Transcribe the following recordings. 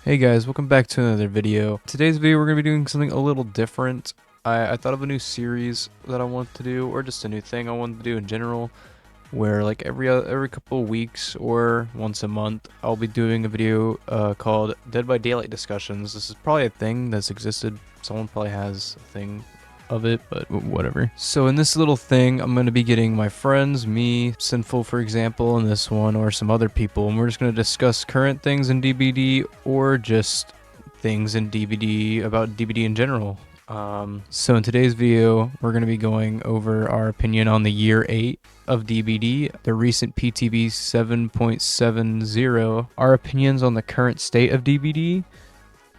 Hey guys, welcome back to another video. Today's video we're going to be doing something a little different. I thought of a new series that I wanted to do, or just a new thing I wanted to do in general, where like every couple of weeks or once a month, I'll be doing a video called Dead by Daylight Discussions. This is probably a thing that's existed. Someone probably has a thing of it, but whatever. So in this little thing, I'm going to be getting my friends, me, Sinnful for example, in this one, or some other people, and we're just going to discuss current things in DbD or just things in DbD about DbD in general. So in today's video, we're going to be going over our opinion on the year 8 of DbD, the recent PTB 7.70, our opinions on the current state of DbD,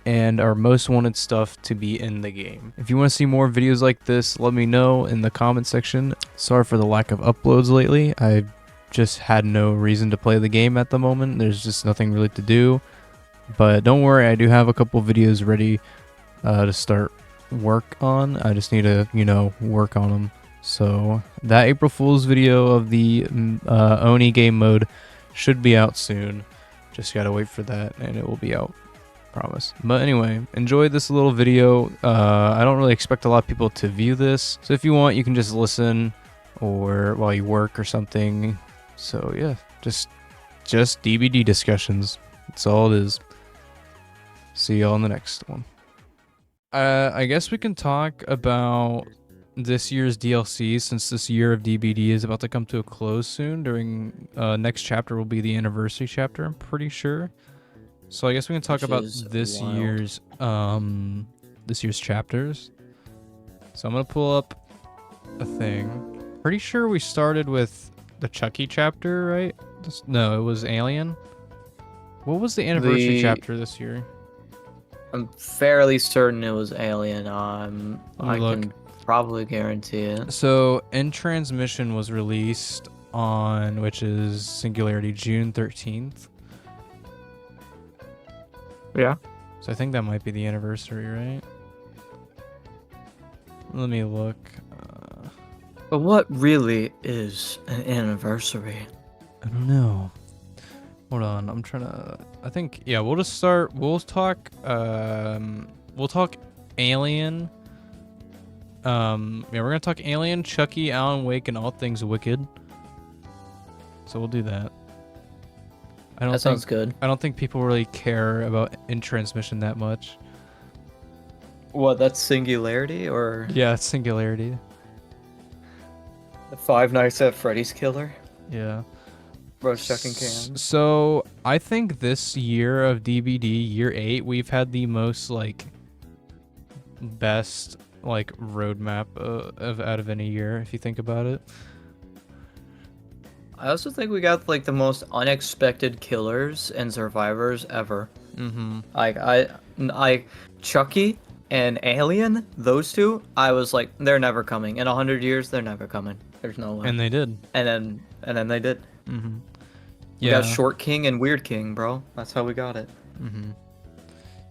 and our most wanted stuff to be in the game. If you want to see more videos like this, let me know in the comment section. Sorry for the lack of uploads lately. I just had no reason to play the game at the moment. There's just nothing really to do. But don't worry, I do have a couple videos ready to start work on. I just need to, work on them. So that April Fool's video of the Oni game mode should be out soon. Just gotta wait for that and it will be out. Promise. But anyway, enjoy this little video. I don't really expect a lot of people to view this, so if you want, you can just listen or while you work or something. So yeah, just DbD discussions. That's all it is. See y'all in the next one. I guess we can talk about this year's DLC, since this year of DbD is about to come to a close soon. During next chapter will be the anniversary chapter, I'm pretty sure. So I guess we can talk about this year's chapters. So I'm gonna pull up a thing. Pretty sure we started with the Chucky chapter, right? No, it was Alien. What was the anniversary chapter this year? I'm fairly certain it was Alien. I can probably guarantee it. So In Transmission was released on, which is Singularity, June 13th. Yeah. So I think that might be the anniversary, right? Let me look. But what really is an anniversary? I don't know. Hold on, I'm trying to. I think we'll just start. We'll talk. We'll talk Alien. We're gonna talk Alien, Chucky, Alan Wake, and all things Wicked. So we'll do that. That sounds good. I don't think people really care about In Transmission that much. What, that's Singularity or? Yeah, it's Singularity. The Five Nights at Freddy's killer? Yeah. Bro's checking cans. So I think this year of DbD, year 8, we've had the most best roadmap out of any year, if you think about it. I also think we got the most unexpected killers and survivors ever. Mm-hmm. I Chucky and Alien, those two, I was like, they're never coming. In 100 years, they're never coming. There's no way. And they did. And then they did. Mm-hmm. Yeah. We got Short King and Weird King, bro. That's how we got it. Mm-hmm.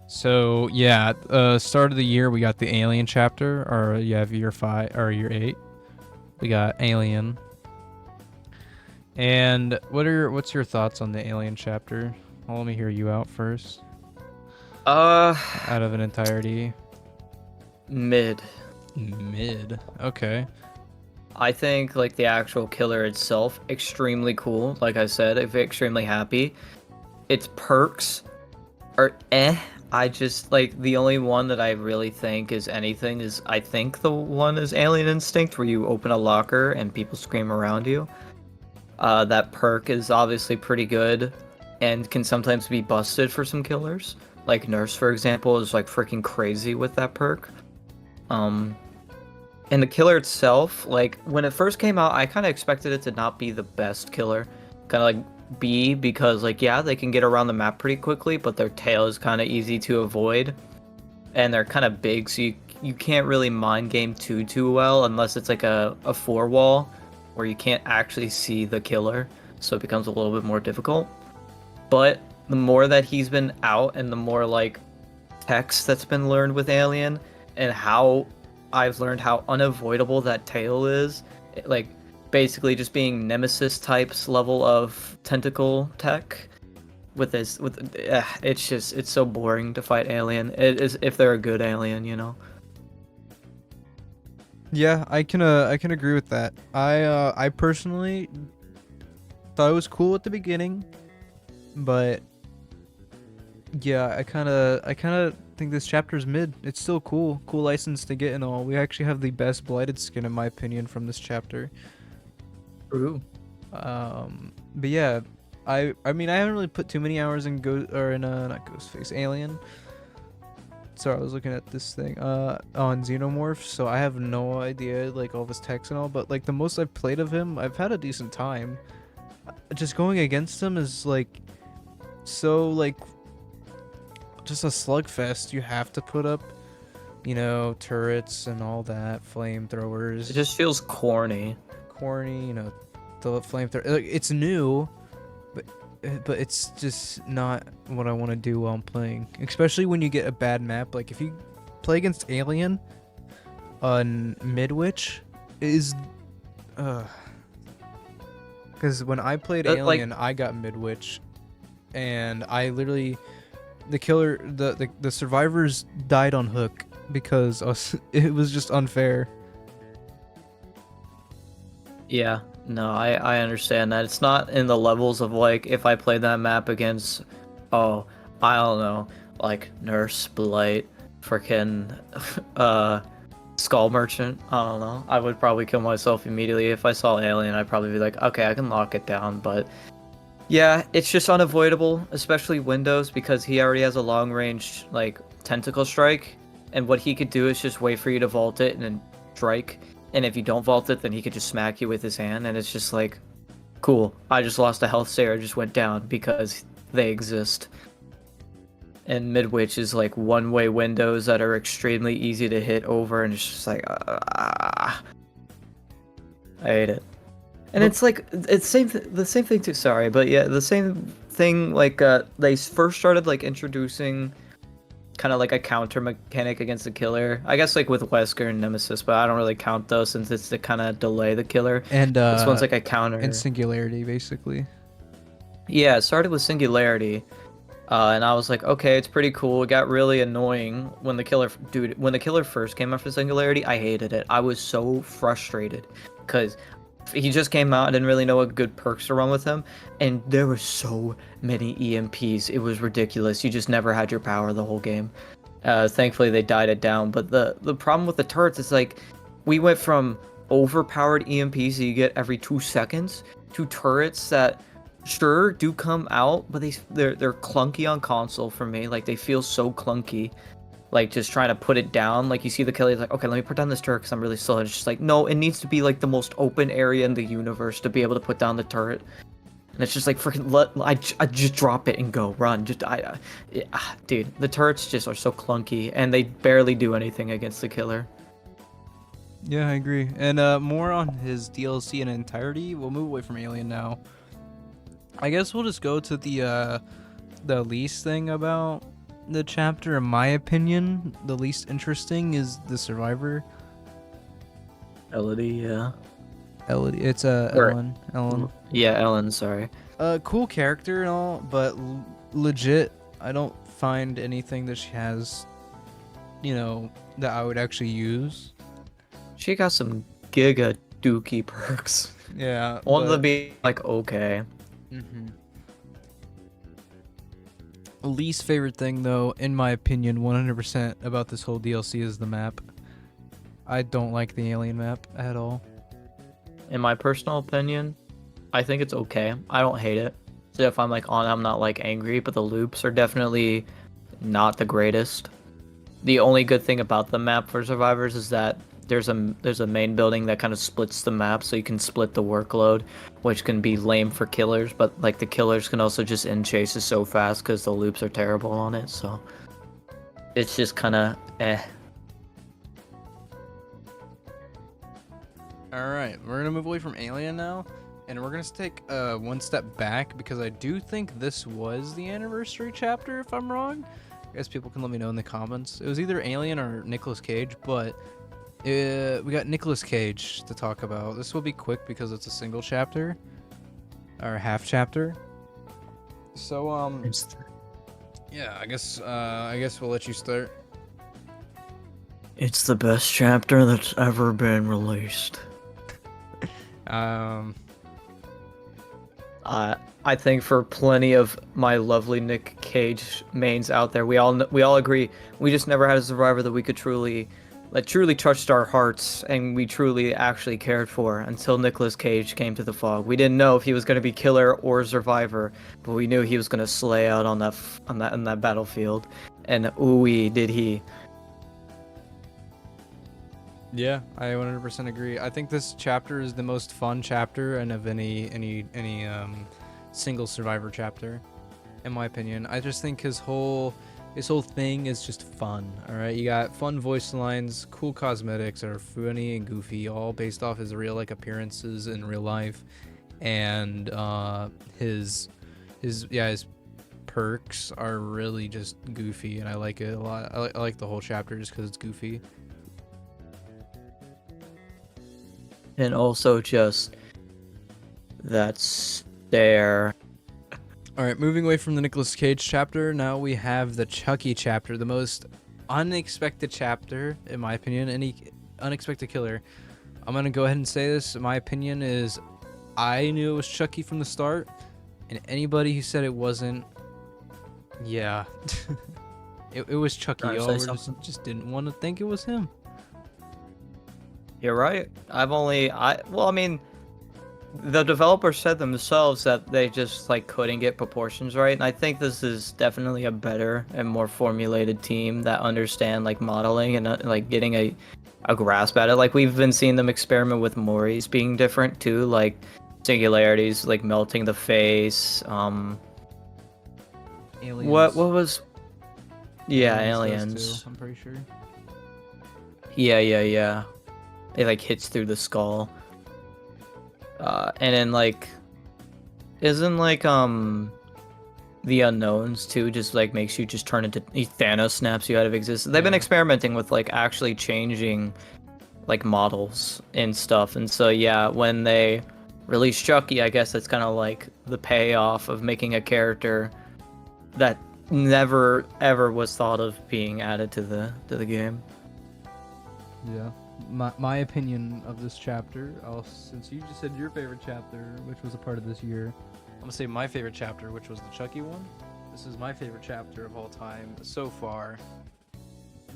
So yeah, start of the year we got the Alien chapter, or you have year 5 or year 8. We got Alien. And what's your thoughts on the Alien chapter? Well, let me hear you out first. Out of an entirety. Mid. Okay. I think the actual killer itself, extremely cool. Like I said, I'm extremely happy. Its perks are I just the only one that I really think is anything is, I think the one is Alien Instinct, where you open a locker and people scream around you. That perk is obviously pretty good and can sometimes be busted for some killers. Like Nurse, for example, is freaking crazy with that perk. And the killer itself, when it first came out, I kind of expected it to not be the best killer. Kind of B, because yeah, they can get around the map pretty quickly, but their tail is kind of easy to avoid. And they're kind of big, so you can't really mind game too well unless it's a 4-wall where you can't actually see the killer, so it becomes a little bit more difficult. But the more that he's been out and the more text that's been learned with Alien, and how I've learned how unavoidable that tail is, basically just being Nemesis types level of tentacle tech, with this with it's so boring to fight alien. It is if they're a good alien, you know. Yeah, I can agree with that. I personally thought it was cool at the beginning, but yeah, I kind of think this chapter's mid. It's still cool. Cool license to get and all. We actually have the best blighted skin in my opinion from this chapter. True. But yeah, I mean I haven't really put too many hours in not Ghostface Alien. Sorry, I was looking at this thing on Xenomorph, so I have no idea like all this text and all, but like the most I've played of him, I've had a decent time. Just going against him is like so like just a slugfest. You have to put up, you know, turrets and all that, flamethrowers. It just feels corny. Corny, you know, the flamethrower. Like, it's new, but it's just not what I want to do while I'm playing. Especially when you get a bad map. Like if you play against Alien on Midwich, is because when I played Alien, I got Midwich, and I literally the survivors died on hook because it was just unfair. Yeah, no, I understand that. It's not in the levels of like if I played that map against, oh, I don't know, like Nurse Blight, freaking, Skull Merchant. I don't know. I would probably kill myself immediately if I saw Alien. I'd probably be like, okay, I can lock it down. But yeah, it's just unavoidable, especially Windows, because he already has a long range like tentacle strike, and what he could do is just wait for you to vault it and then strike. And if you don't vault it, then he could just smack you with his hand, and it's just like, cool. I just lost a health stair, just went down because they exist. And Midwich is like one-way windows that are extremely easy to hit over, and it's just like, I hate it. And it's like it's the same thing too. Sorry, but yeah, the same thing. Like they first started like introducing kind of like a counter mechanic against the killer. I guess like with Wesker and Nemesis, but I don't really count those since it's to kind of delay the killer. And This one's like a counter. and Singularity basically. Yeah, it started with Singularity, and I was like, okay, it's pretty cool. It got really annoying when the killer, dude, when the killer first came after Singularity, I hated it. I was so frustrated because he just came out. I didn't really know what good perks to run with him, and there were so many EMPs. It was ridiculous. You just never had your power the whole game. Thankfully, they died it down. But the problem with the turrets is like, we went from overpowered EMPs that you get every 2 seconds to turrets that sure do come out, but they're clunky on console for me. Like they feel so clunky. Like just trying to put it down. Like you see the killer, he's like, okay, let me put down this turret because I'm really slow. And it's just like, no, it needs to be like the most open area in the universe to be able to put down the turret. And it's just like freaking I just drop it and go run. Dude, the turrets just are so clunky and they barely do anything against the killer. Yeah, I agree. And more on his DLC in entirety. We'll move away from Alien now. I guess we'll just go to the least thing about the chapter. In my opinion, the least interesting is the survivor. Elodie, yeah. Elodie, it's Ellen. Yeah, Ellen. Sorry. Cool character and all, but legit, I don't find anything that she has, you know, that I would actually use. She got some giga dookie perks. Yeah. One of them being like, okay. Mm-hmm. Least favorite thing, though, in my opinion, 100% about this whole DLC is the map. I don't like the alien map at all. In my personal opinion, I think it's okay. I don't hate it. So if I'm like on, I'm not like angry, but the loops are definitely not the greatest. The only good thing about the map for survivors is that there's a main building that kind of splits the map, so you can split the workload, which can be lame for killers, but like the killers can also just end chases so fast because the loops are terrible on it. So it's just kind of Alright, we're going to move away from Alien now, and we're going to take one step back, because I do think this was the anniversary chapter, if I'm wrong. I guess people can let me know in the comments. It was either Alien or Nicolas Cage, but we got Nicolas Cage to talk about. This will be quick because it's a single chapter, or half chapter. So yeah, I guess we'll let you start. It's the best chapter that's ever been released. Um, I think for plenty of my lovely Nick Cage mains out there, we all agree we just never had a survivor that we could truly touched our hearts and we truly actually cared for until Nicolas Cage came to the fog. We didn't know if he was going to be killer or survivor, but we knew he was going to slay out on that battlefield, and ooh did he. yeah, I 100% agree. I think this chapter is the most fun chapter and of any single survivor chapter, in my opinion. I just think his whole thing is just fun. All right, you got fun voice lines, cool cosmetics that are funny and goofy, all based off his real appearances in real life, and his perks are really just goofy, and I like it a lot. I like the whole chapter just because it's goofy. And also just that stare. All right, moving away from the Nicolas Cage chapter, now we have the Chucky chapter, the most unexpected chapter, in my opinion. Any unexpected killer. I'm gonna go ahead and say this. My opinion is, I knew it was Chucky from the start, and anybody who said it wasn't, yeah, it was Chucky. Trying to Y'all say were something? just didn't want to think it was him. You're right. Well, I mean, the developers said themselves that they just like couldn't get proportions right, and I think this is definitely a better and more formulated team that understand like modeling and like getting a grasp at it. Like we've been seeing them experiment with Maury's being different too, like singularities, like melting the face. Aliens. What was? Yeah, Does aliens. too, I'm pretty sure. Yeah. It like hits through the skull. And then like, isn't like the unknowns too just like makes you just turn into Thanos snaps you out of existence. They've been Yeah. experimenting with like actually changing like models and stuff, and so yeah, when they release Chucky, I guess it's kind of like the payoff of making a character that never ever was thought of being added to the game. Yeah. My opinion of this chapter, since you just said your favorite chapter, which was a part of this year, I'm gonna say my favorite chapter, which was the Chucky one. This is my favorite chapter of all time so far,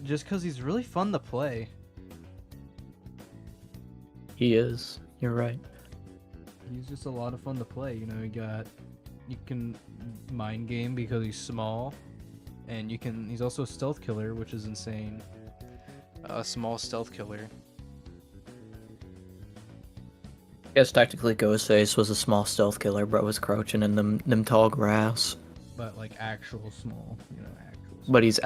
just because he's really fun to play. He is. You're right. He's just a lot of fun to play. You know, you can mind game because he's small, and he's also a stealth killer, which is insane. A small stealth killer. I guess technically Ghostface was a small stealth killer, but was crouching in them tall grass. But like actual small, you know, actual small. But he's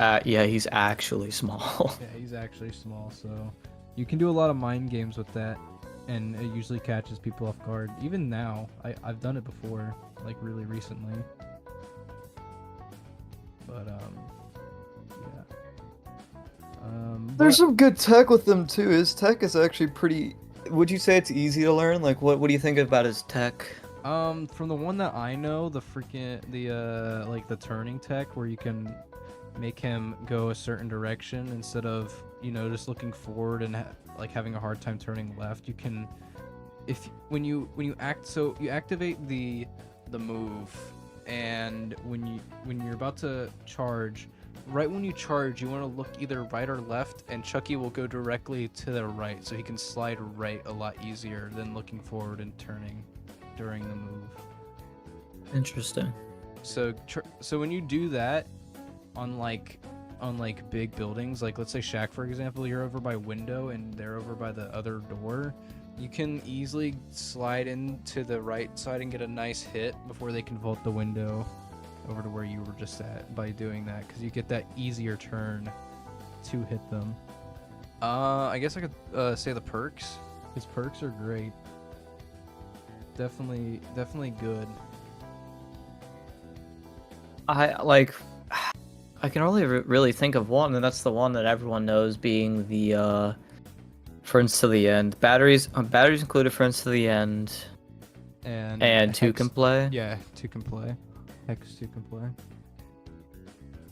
actually small. Yeah, he's actually small, so you can do a lot of mind games with that, and it usually catches people off guard. Even now, I've done it before, like really recently. But yeah. There's some good tech with them too. His tech is actually pretty. Would you say it's easy to learn? Like, What do you think about his tech? From the one that I know, the like the turning tech where you can make him go a certain direction instead of, you know, just looking forward and like having a hard time turning left. You can, when you activate the move, and when you're about to charge, right when you charge, you want to look either right or left, and Chucky will go directly to the right, so he can slide right a lot easier than looking forward and turning during the move. Interesting. So when you do that on like big buildings, like let's say Shack for example, you're over by window and they're over by the other door, you can easily slide into the right side and get a nice hit before they can vault the window over to where you were just at by doing that, because you get that easier turn to hit them. I guess I could say the perks. His perks are great. Definitely good. I can only really think of one, and that's the one that everyone knows, being the friends to the end. Batteries included friends to the end, And and two Hex- can play. Yeah, two can play. Hex 2 can play.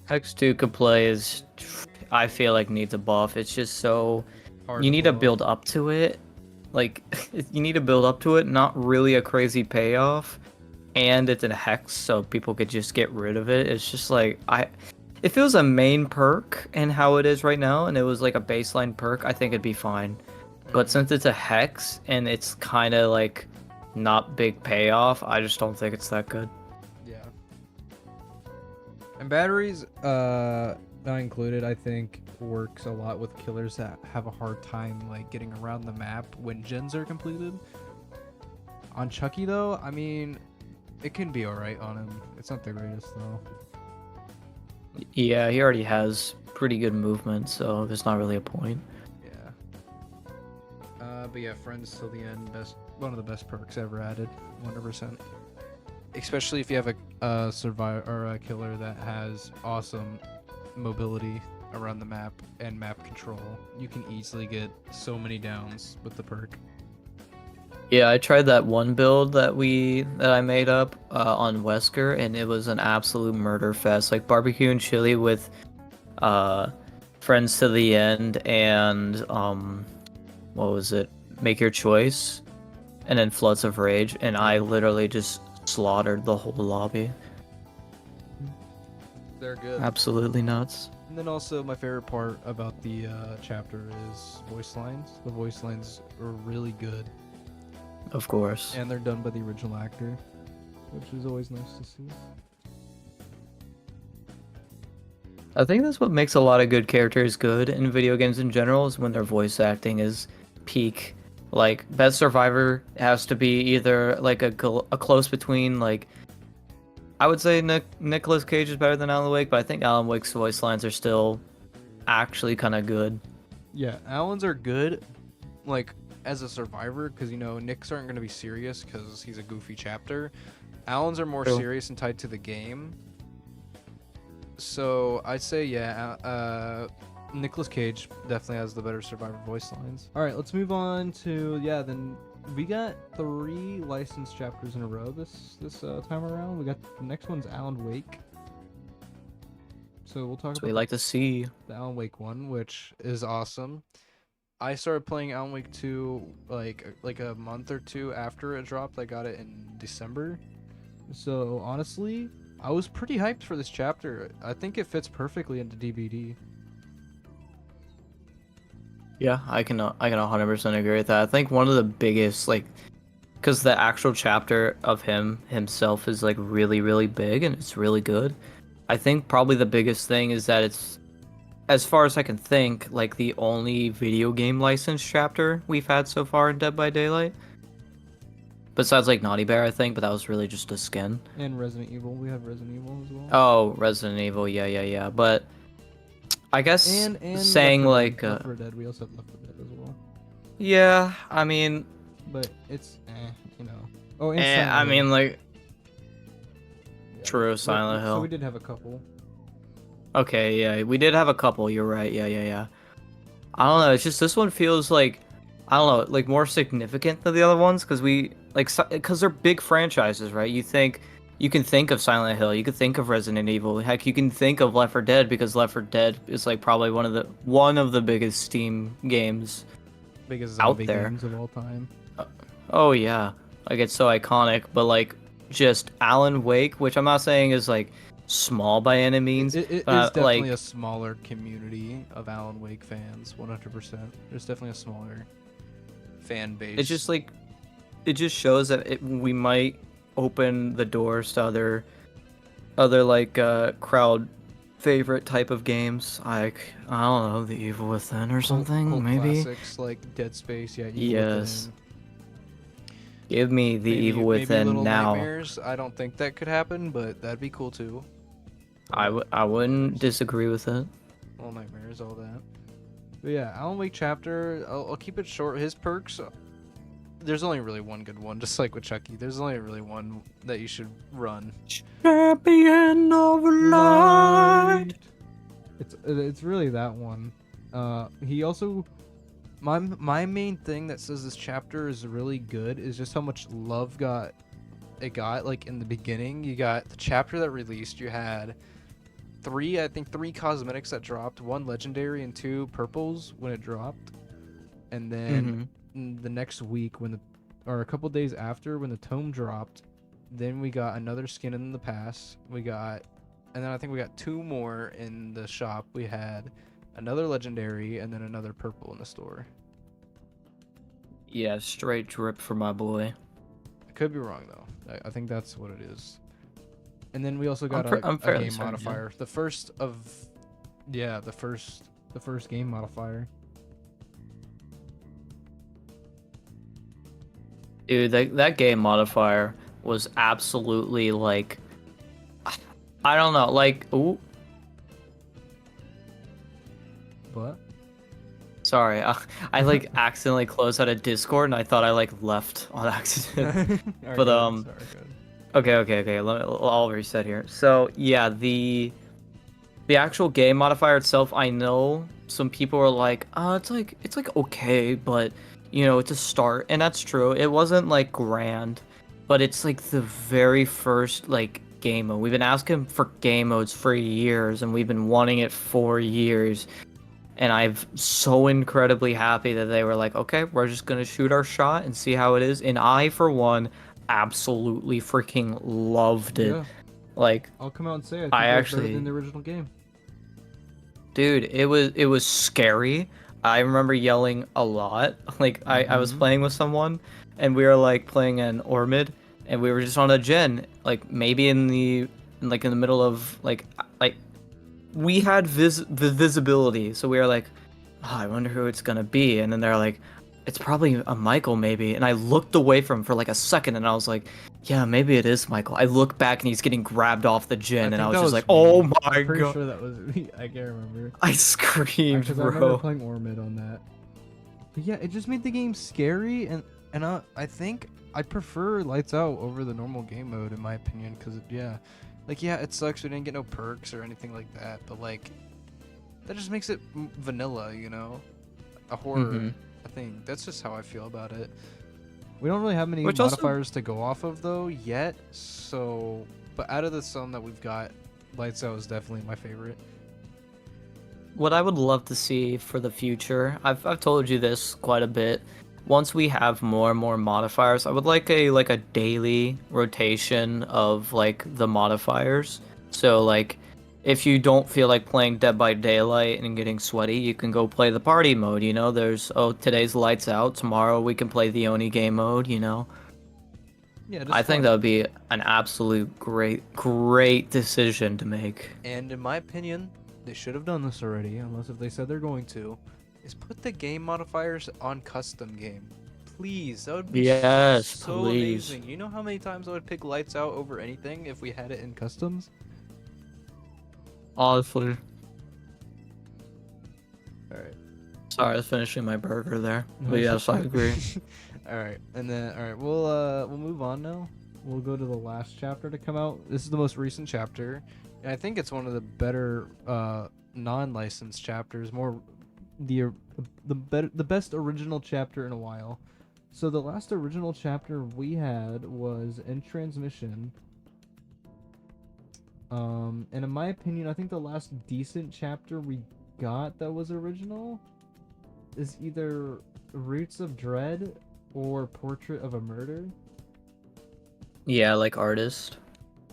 Hex 2 could play is, I feel like needs a buff. It's just so, Hard you to need to pull off. build up to it. Like, you need to build up to it, not really a crazy payoff. And it's a hex, so people could just get rid of it. It's just like, if it was a main perk and how it is right now, and it was like a baseline perk, I think it'd be fine. But since it's a hex and it's kind of like not big payoff, I just don't think it's that good. Yeah. And batteries, not included, I think works a lot with killers that have a hard time like getting around the map when gens are completed. On Chucky though, I mean, it can be alright on him. It's not the greatest though. Yeah, he already has pretty good movement, so there's not really a point. Yeah. But yeah, friends till the end, one of the best perks ever added, 100%. Especially if you have a survivor or a killer that has awesome mobility around the map and map control. You can easily get so many downs with the perk. Yeah, I tried that one build that I made up on Wesker, and it was an absolute murder fest. Like barbecue and chili with friends to the end, and what was it? Make your choice, and then floods of rage, and I literally just slaughtered the whole lobby. They're good. Absolutely nuts. And then also my favorite part about the chapter is voice lines. The voice lines are really good, Of course. and they're done by the original actor, which is always nice to see. I think that's what makes a lot of good characters good in video games in general, is when their voice acting is peak. Like, Best Survivor has to be either like a close between, like, I would say Nicolas Cage is better than Alan Wake, but I think Alan Wake's voice lines are still actually kind of good. Yeah, Alan's are good, like as a survivor, because you know Nick's aren't going to be serious because he's a goofy chapter. Alan's are more True. serious and tied to the game. So I'd say yeah, Nicolas Cage definitely has the better survivor voice lines. All right, let's move on to then we got 3 licensed chapters in a row this time around. We got the next one's Alan Wake. So we'll talk So about we like to see. the Alan Wake one, which is awesome. I started playing Alan Wake 2 like a month or 2 after it dropped. I got it in December. So honestly, I was pretty hyped for this chapter. I think it fits perfectly into DbD. Yeah, I can 100% agree with that. I think one of the biggest, like, because the actual chapter of himself is like really, really big and it's really good. I think probably the biggest thing is that it's, as far as I can think, like the only video game licensed chapter we've had so far in Dead by Daylight. Besides like Naughty Bear, I think, but that was really just a skin. And Resident Evil, we have Resident Evil as well. Oh, Resident Evil, yeah. But I guess And saying Left 4 Dead. like, Left 4 Dead, we also have Left 4 Dead as well. yeah, I mean, But it's you know. Oh, and I Silent Hill. mean, like, Yeah. true, Silent Hill. So we did have a couple. Okay, yeah, we did have a couple. You're right. Yeah. I don't know. It's just this one feels like, I don't know, like more significant than the other ones because because they're big franchises, right? You can think of Silent Hill, you could think of Resident Evil. Heck, you can think of Left 4 Dead because Left 4 Dead is like probably one of the biggest Steam games. Biggest out zombie there. games of all time. Oh yeah, like it's so iconic. But like just Alan Wake, which I'm not saying is like small by any means. It is but, definitely like, a smaller community of Alan Wake fans, 100%. There's definitely a smaller fan base. it's just like, it just shows that we might open the doors to other like crowd favorite type of games, like I don't know, The Evil Within or something, cult maybe. classics like Dead Space, yeah. Evil Yes. Within. Give me The Evil Maybe Within Little now. Nightmares. I don't think that could happen, but that'd be cool too. I wouldn't disagree with it. Little Nightmares, all that. But yeah, Alan Wake chapter. I'll keep it short. His perks. There's only really one good one, just like with Chucky. There's only really one that you should run. Champion of light. It's really that one. He also, my main thing that says this chapter is really good is just how much love got it got. Like in the beginning, you got the chapter that released. You had three cosmetics that dropped, one legendary and two purples when it dropped. And then the next week or a couple days after when the tome dropped, then we got another skin in the pass. And then I think we got two more in the shop. We had another legendary and then another purple in the store. Yeah, straight drip for my boy. I could be wrong though. I think that's what it is. And then we also got I'm a fairly game certain, yeah. modifier. The first game modifier. Dude, that game modifier was absolutely like, I don't know, like, ooh, What? sorry, I like accidentally closed out of Discord and I thought I like left on accident. Alright, But, go ahead. Sorry, go ahead. okay, I'll reset here. So yeah, the actual game modifier itself, I know some people are like, it's like okay, but you know, it's a start, and that's true. It wasn't like grand, but it's like the very first like game mode. We've been asking for game modes for years, and we've been wanting it for years. And I'm so incredibly happy that they were like, okay, we're just gonna shoot our shot and see how it is. And I, for one, absolutely freaking loved it. Yeah, Like, I'll come out and say I think I it was better actually, than the original game. dude, it was scary. I remember yelling a lot. Like I was playing with someone and we were like playing an Ormid and we were just on a gen, like maybe in the middle of like we had the visibility, so we were like, oh, I wonder who it's gonna be, and then they're like, it's probably a Michael maybe, and I looked away from him for like a second, and I was like, yeah, maybe it is Michael. I look back and he's getting grabbed off the gen, and I think was that just like, me. oh my I'm pretty god, sure that was me. I can't remember. I screamed, Because I remember bro. playing Ormid on that. But yeah, it just made the game scary, and I think I prefer Lights Out over the normal game mode in my opinion. Because it sucks we didn't get no perks or anything like that. But like, that just makes it vanilla, you know, a horror. I think that's just how I feel about it. We don't really have many Which also- modifiers to go off of though yet. So, but out of the some that we've got, Lights Out is definitely my favorite. What I would love to see for the future, I've told you this quite a bit. Once we have more and more modifiers, I would like a daily rotation of like the modifiers. So like, if you don't feel like playing Dead by Daylight and getting sweaty, you can go play the party mode. You know, there's today's Lights Out. Tomorrow we can play the Oni game mode. You know, Yeah, just I think fun. that would be an absolute great decision to make. And in my opinion, they should have done this already, unless if they said they're going to, is put the game modifiers on custom game. Please, that would be Yes, so please. amazing. You know how many times I would pick Lights Out over anything if we had it in customs? Honestly. Alright. Sorry, I was finishing my burger there. No, But it's yes, I okay. agree. Alright, and then we'll move on now. We'll go to the last chapter to come out. This is the most recent chapter, and I think it's one of the better non-licensed chapters. More the best original chapter in a while. So the last original chapter we had was in transmission. And in my opinion, I think the last decent chapter we got that was original is either Roots of Dread or Portrait of a Murder. Yeah, like artist.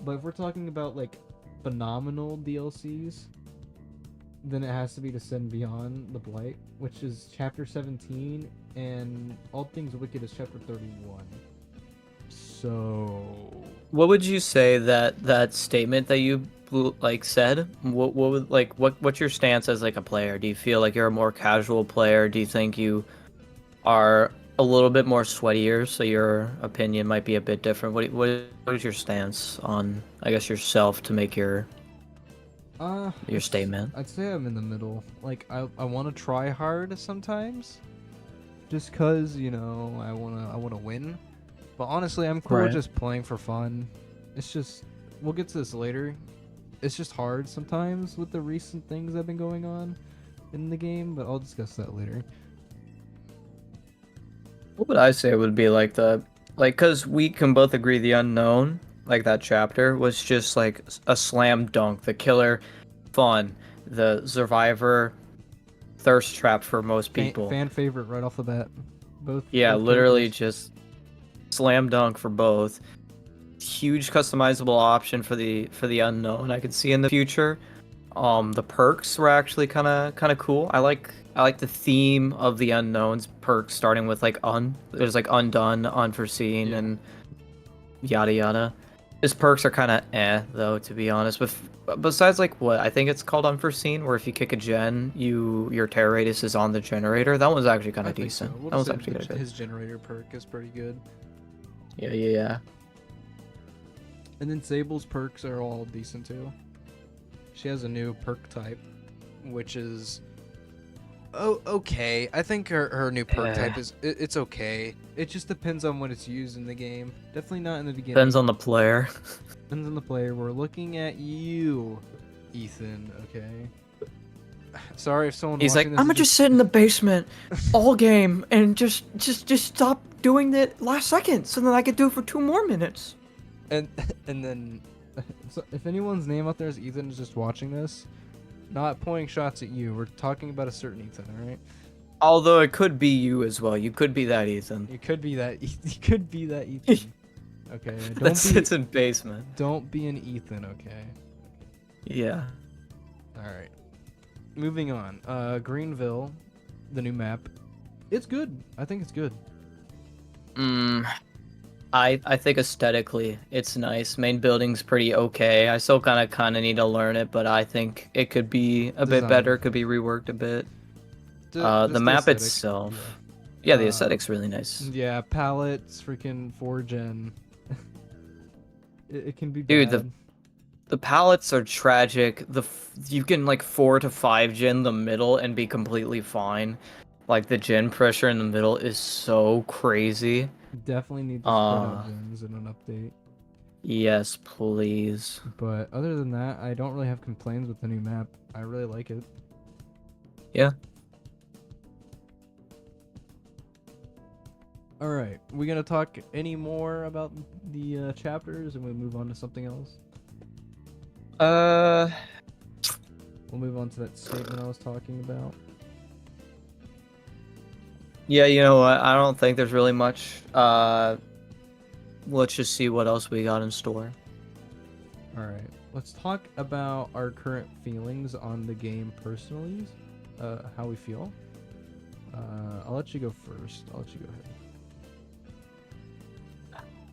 But if we're talking about like phenomenal DLCs, then it has to be Descend Beyond the Blight, which is chapter 17, and All Things Wicked is chapter 31. So What would you say that statement that you like said? What would like what's your stance as like a player? Do you feel like you're a more casual player? Do you think you are a little bit more sweatier, so your opinion might be a bit different? What is your stance on, I guess, yourself to make your statement? I'd say I'm in the middle. Like I want to try hard sometimes, just cause I wanna win. But honestly, I'm cool with Right. just playing for fun. It's just we'll get to this later. It's just hard sometimes with the recent things that have been going on in the game, but I'll discuss that later. What would I say would be like the Like, cause we can both agree the unknown, like that chapter, was just like a slam dunk. The killer, fun. The survivor, thirst trap for most people. Fan favorite right off the bat. Yeah, Both literally characters. just slam dunk for both. Huge customizable option for the unknown. I could see in the future. The perks were actually kind of cool. I like the theme of the unknowns perks, starting with like there's like undone, unforeseen, Yeah. and yada yada. His perks are kind of though, to be honest. Besides like what I think it's called unforeseen, where if you kick a gen, your terror radius is on the generator. That was actually kind I of think so. decent. We'll That just was say actually kind of good. his generator perk is pretty good. Yeah, yeah, yeah. And then Sable's perks are all decent too. She has a new perk type, which is okay. I think her new perk type is it's okay. It just depends on when it's used in the game. Definitely not in the beginning. Depends on the player. Depends on the player. We're looking at you, Ethan. Okay. Sorry if someone. He's like, watching this I'm is gonna just sit in the basement all game and just stop doing it last second, so then I could do it for 2 more minutes. and then so if anyone's name out there is Ethan is just watching this, not pointing shots at you. We're talking about a certain Ethan, all right? Although it could be you as well. You could be that Ethan. You could be that. You could be that Ethan. Okay. That sits in basement. Don't be an Ethan. Okay. Yeah. All right. Moving on. Greenville, the new map. It's good. I think it's good. I think aesthetically it's nice. Main building's pretty okay. I still kind of need to learn it, but I think it could be a bit better. Could be reworked a bit. The map aesthetic, itself. Yeah, the Uh, aesthetic's really nice. Yeah, palettes, freaking 4 gen. It can be Dude, bad. the palettes are tragic. You can like 4 to 5 gen the middle and be completely fine. Like the gen pressure in the middle is so crazy. Definitely need to spread out gens in an update. Yes, please. But other than that, I don't really have complaints with the new map. I really like it. Yeah. All right, we gonna talk any more about the chapters, and we move on to something else. We'll move on to that statement I was talking about. Yeah, you know what? I don't think there's really much. Let's just see what else we got in store. All right, let's talk about our current feelings on the game personally. How we feel. I'll let you go first. I'll let you go ahead.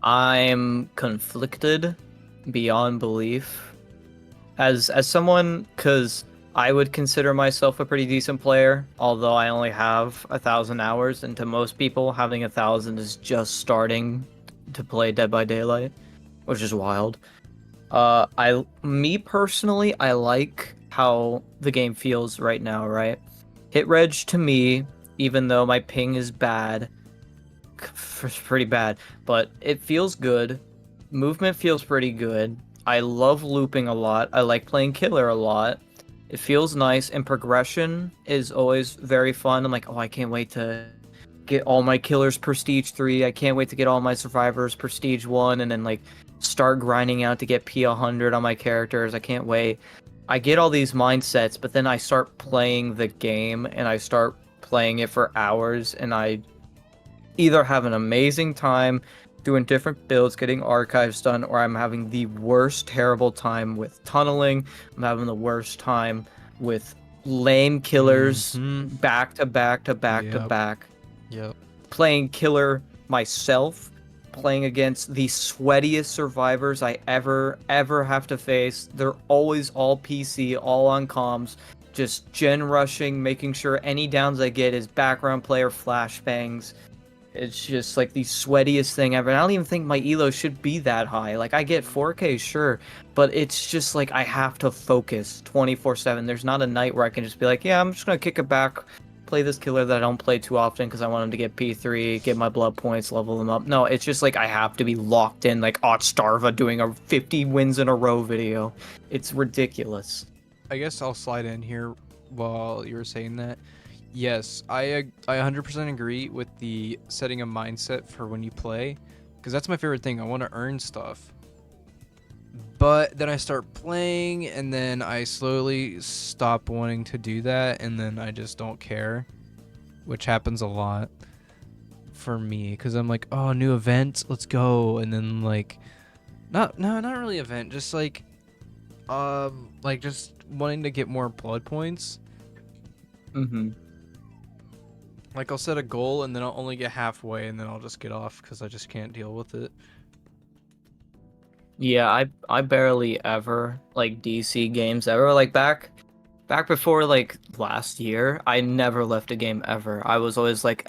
I'm conflicted beyond belief. As someone, because I would consider myself a pretty decent player, although I only have 1,000 hours, and to most people, having 1,000 is just starting to play Dead by Daylight, which is wild. Me personally, I like how the game feels right now, right? Hit reg to me, even though my ping is bad, it's pretty bad, but it feels good. Movement feels pretty good. I love looping a lot. I like playing killer a lot. It feels nice, and progression is always very fun. I'm like, oh, I can't wait to get all my killers prestige 3. I can't wait to get all my survivors prestige 1, and then like start grinding out to get P100 on my characters. I can't wait. I get all these mindsets, but then I start playing the game, and I start playing it for hours, and I either have an amazing time doing different builds, getting archives done, or I'm having the worst terrible time with tunneling. I'm having the worst time with lame killers back to back to back to back. Yep. Playing killer myself, playing against the sweatiest survivors I ever have to face. They're always all PC, all on comms, just gen rushing, making sure any downs I get is background player flashbangs. It's just like the sweatiest thing ever. And I don't even think my elo should be that high. Like I get 4K, sure, but it's just like I have to focus 24/7. There's not a night where I can just be like, yeah, I'm just gonna kick it back, play this killer that I don't play too often because I want him to get P3, get my blood points, level them up. No, it's just like I have to be locked in, like Starva doing a 50 wins in a row video. It's ridiculous. I guess I'll slide in here while you were saying that. Yes, I 100% agree with the setting a mindset for when you play. because that's my favorite thing. I want to earn stuff. But then I start playing, and then I slowly stop wanting to do that, and then I just don't care, which happens a lot for me, because I'm like, oh, new event, let's go, and then like, not really event, just like just wanting to get more blood points. Mm-hmm. Like I'll set a goal, and then I'll only get halfway, and then I'll just get off because I just can't deal with it. Yeah, I barely ever like DC games ever. Like back before like last year, I never left a game ever. I was always like,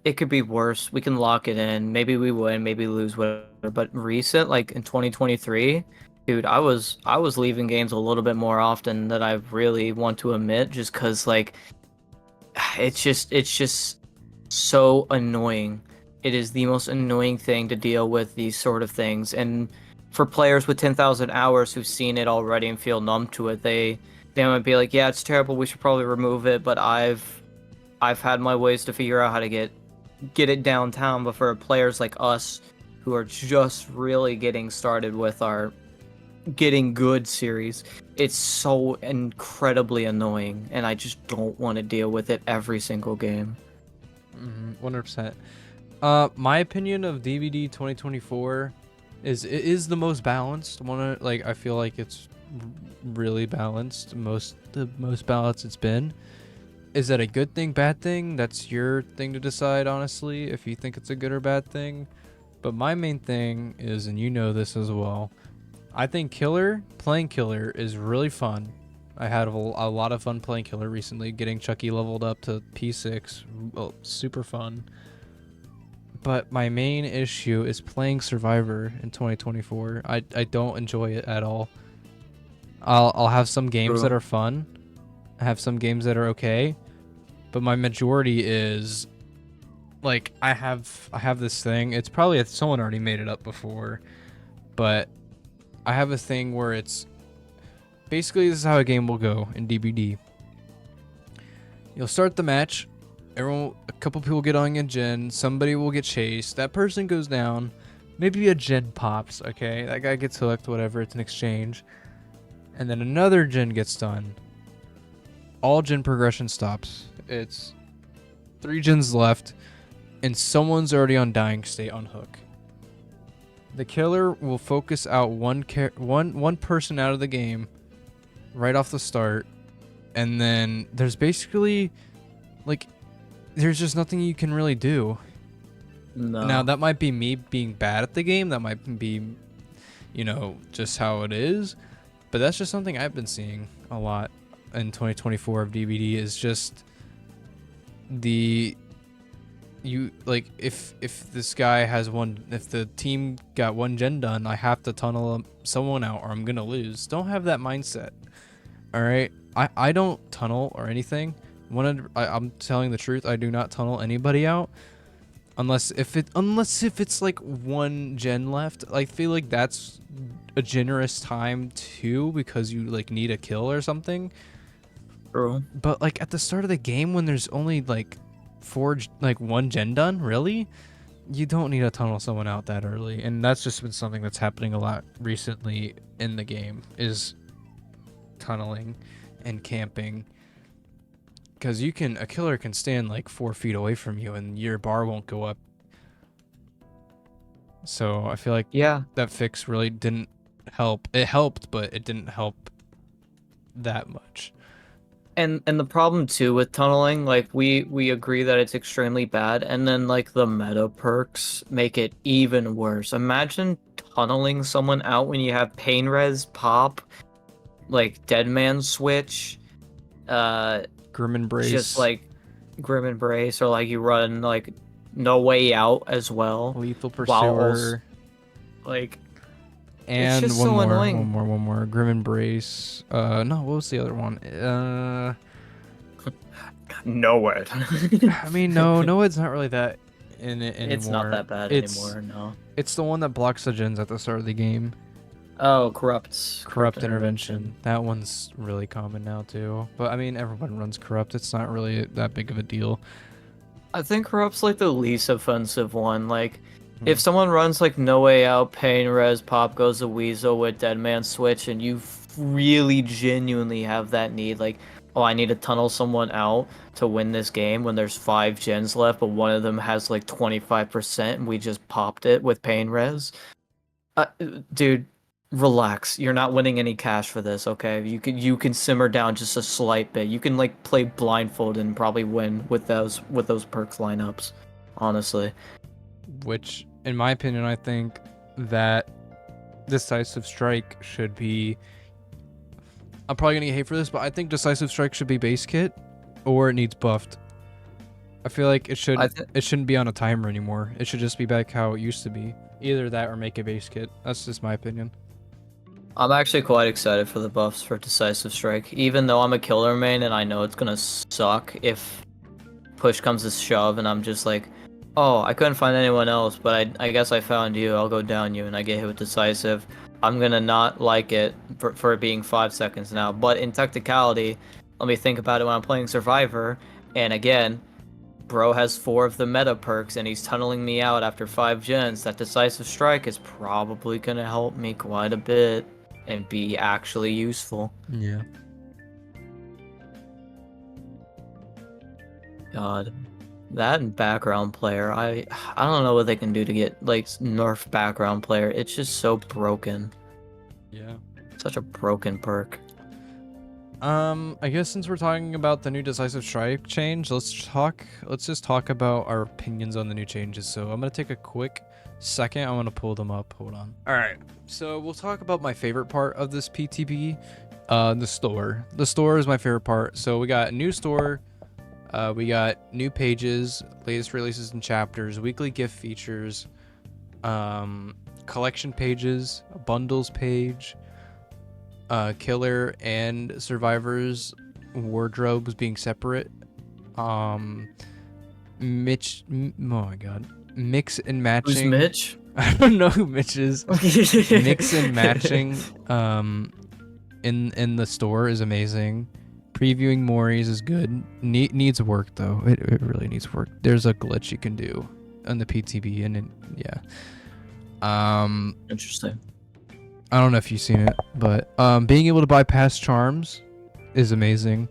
it could be worse. We can lock it in. Maybe we win, maybe lose, whatever. But recent, like in 2023, dude, I was leaving games a little bit more often than I really want to admit, just because like it's just so annoying. It is the most annoying thing to deal with these sort of things, and for players with 10,000 hours who've seen it already and feel numb to it, they might be like, yeah, it's terrible. We should probably remove it. But I've had my ways to figure out how to get it downtown. But for players like us who are just really getting started with our getting good series, it's so incredibly annoying, and I just don't want to deal with it every single game. 100%. My opinion of DbD 2024 is it is the most balanced one. Like I feel like it's really balanced. The most balanced it's been. Is that a good thing, bad thing? That's your thing to decide, honestly, if you think it's a good or bad thing. But my main thing is, and you know this as well, I think playing Killer is really fun. I had a lot of fun playing Killer recently, getting Chucky leveled up to P6, well, super fun. But my main issue is playing Survivor in 2024. I don't enjoy it at all. I'll have some games that are fun. I have some games that are okay, but my majority is like I have this thing. It's probably someone already made it up before, but I have a thing where it's basically this is how a game will go in DbD. You'll start the match. A couple people get on a gen. Somebody will get chased. That person goes down. Maybe a gen pops. Okay, that guy gets hooked. Whatever. It's an exchange, and then another gen gets done. All gen progression stops. It's 3 gens left, and someone's already on dying state on hook. The killer will focus out one person out of the game right off the start, and then there's basically like there's just nothing you can really do. No. Now that might be me being bad at the game. That might be, just how it is. But that's just something I've been seeing a lot in 2024 of DbD is just if this guy has if the team got one gen done, I have to tunnel someone out or I'm gonna lose. Don't have that mindset. All right, I don't tunnel or anything. I'm telling the truth. I do not tunnel anybody out unless if it's like 1 gen left. I feel like that's a generous time too because you like need a kill or something. True. But like at the start of the game when there's only like 1 gen done, really, you don't need to tunnel someone out that early. And that's just been something that's happening a lot recently in the game is tunneling and camping. Because a killer can stand like 4 feet away from you and your bar won't go up. So I feel like that fix really didn't help. It helped, but it didn't help that much. And the problem too with tunneling, like we agree that it's extremely bad, and then like the meta perks make it even worse. Imagine tunneling someone out when you have pain res pop, like dead man switch, Grim Embrace. just like Grim Embrace, or like you run like No Way Out as well. Lethal Pursuer. Like, and it's just one so more, annoying. one more. Grim Embrace. No, what was the other one? No it. I mean, no, it's not really that in it anymore. It's not that bad anymore, no. It's the one that blocks the gens at the start of the game. Oh, Corrupt Intervention. That one's really common now too. But I mean, everyone runs Corrupt. It's not really that big of a deal. I think Corrupt's like the least offensive one. Like, If someone runs like No Way Out, Pain, Res, Pop Goes the Weasel with Dead Man Switch, and you really genuinely have that need, like, oh, I need to tunnel someone out to win this game when there's 5 gens left, but one of them has like 25%, and we just popped it with Pain Res. Uh, Dude, relax. You're not winning any cash for this, okay? You can simmer down just a slight bit. You can like play blindfold and probably win with those perks lineups, honestly. Which, in my opinion, I think that Decisive Strike should be. I'm probably gonna get hate for this, but I think Decisive Strike should be base kit, or it needs buffed. I feel like it shouldn't be on a timer anymore. It should just be back how it used to be. Either that or make a base kit. That's just my opinion. I'm actually quite excited for the buffs for Decisive Strike, even though I'm a killer main and I know it's gonna suck if push comes to shove and I'm just like, oh, I couldn't find anyone else, but I guess I found you. I'll go down you, and I get hit with Decisive. I'm gonna not like it for it being 5 seconds now. But in technicality, let me think about it when I'm playing Survivor, and again, bro has 4 of the meta perks, and he's tunneling me out after 5 gens. That Decisive Strike is probably gonna help me quite a bit and be actually useful. Yeah. God. That and background player, I don't know what they can do to get like nerf background player. It's just so broken. Yeah. Such a broken perk. I guess since we're talking about the new Decisive Strike change, let's just talk about our opinions on the new changes. So I'm gonna take a quick second. I want to pull them up. Hold on. All right. So we'll talk about my favorite part of this PTB, the store. The store is my favorite part. So we got a new store. We got new pages, latest releases and chapters, weekly gift features, collection pages, a bundles page, killer and survivors wardrobes being separate, oh my god, mix and matching. Who's Mitch? I don't know who Mitch is. Mix and matching in the store is amazing. Previewing Maury's is good. Needs work though. It really needs work. There's a glitch you can do on the PTB, and yeah. Interesting. I don't know if you've seen it, but being able to bypass charms is amazing.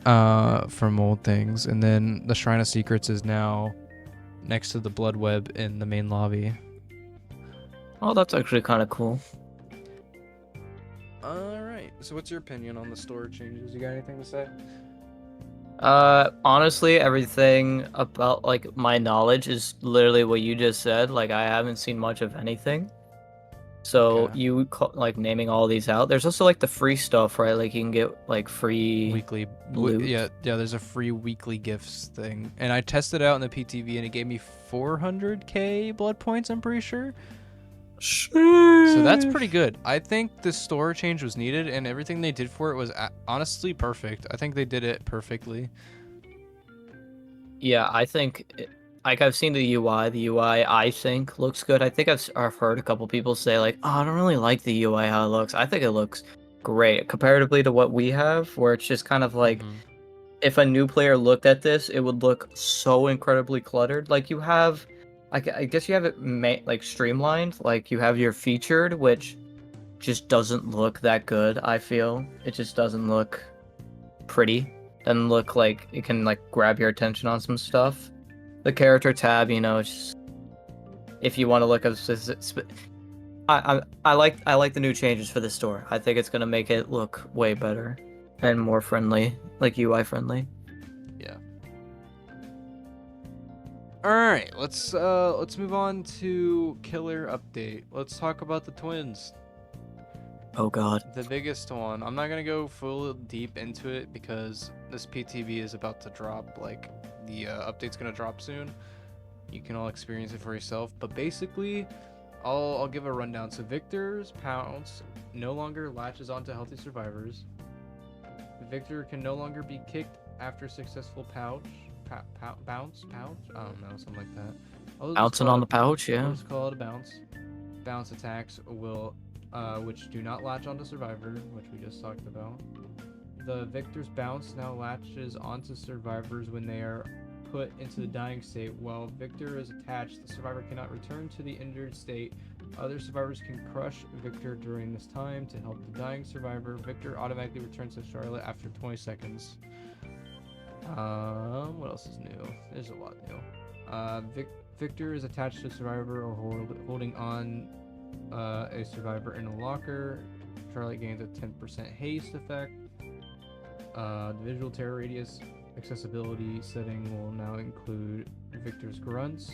From old things, and then the Shrine of Secrets is now next to the Blood Web in the main lobby. Oh, that's actually kind of cool. Alright, so what's your opinion on the store changes? You got anything to say? Honestly, everything about like my knowledge is literally what you just said. Like I haven't seen much of anything. So Okay. you like naming all these out. There's also like the free stuff, right? Like you can get like free Weekly, loot. yeah, there's a free weekly gifts thing, and I tested it out in the PTV, and it gave me 400k blood points. I'm pretty sure. So that's pretty good. I think this store change was needed, and everything they did for it was honestly perfect. I think they did it perfectly. Yeah, I think like I've seen the UI. The UI I think looks good. I think I've heard a couple people say like, "Oh, I don't really like the UI how it looks." I think it looks great comparatively to what we have, where it's just kind of like if a new player looked at this, it would look so incredibly cluttered. Like you have, I guess you have it like streamlined. Like you have your featured, which just doesn't look that good. I feel it just doesn't look pretty. Doesn't look like it can like grab your attention on some stuff. The character tab, you know, it's just, if you want to look at I like the new changes for the store. I think it's gonna make it look way better and more friendly, like UI friendly. Yeah. All right, let's move on to killer update. Let's talk about the twins. Oh god. The biggest one. I'm not gonna go full deep into it because this PTB is about to drop. Like the update's gonna drop soon. You can all experience it for yourself. But basically, I'll give a rundown. So Victor's pounce no longer latches onto healthy survivors. Victor can no longer be kicked after successful bounce. I don't know, something like that. Bouncing on the pouch, I'll yeah. just call it a bounce. Bounce attacks will, which do not latch onto survivor, which we just talked about. The Victor's bounce now latches onto survivors when they are put into the dying state. While Victor is attached, the survivor cannot return to the injured state. Other survivors can crush Victor during this time to help the dying survivor. Victor automatically returns to Charlotte after 20 seconds. What else is new? There's a lot new. Victor is attached to a survivor or holding on a survivor in a locker. Charlotte gains a 10% haste effect. The visual terror radius accessibility setting will now include Victor's grunts.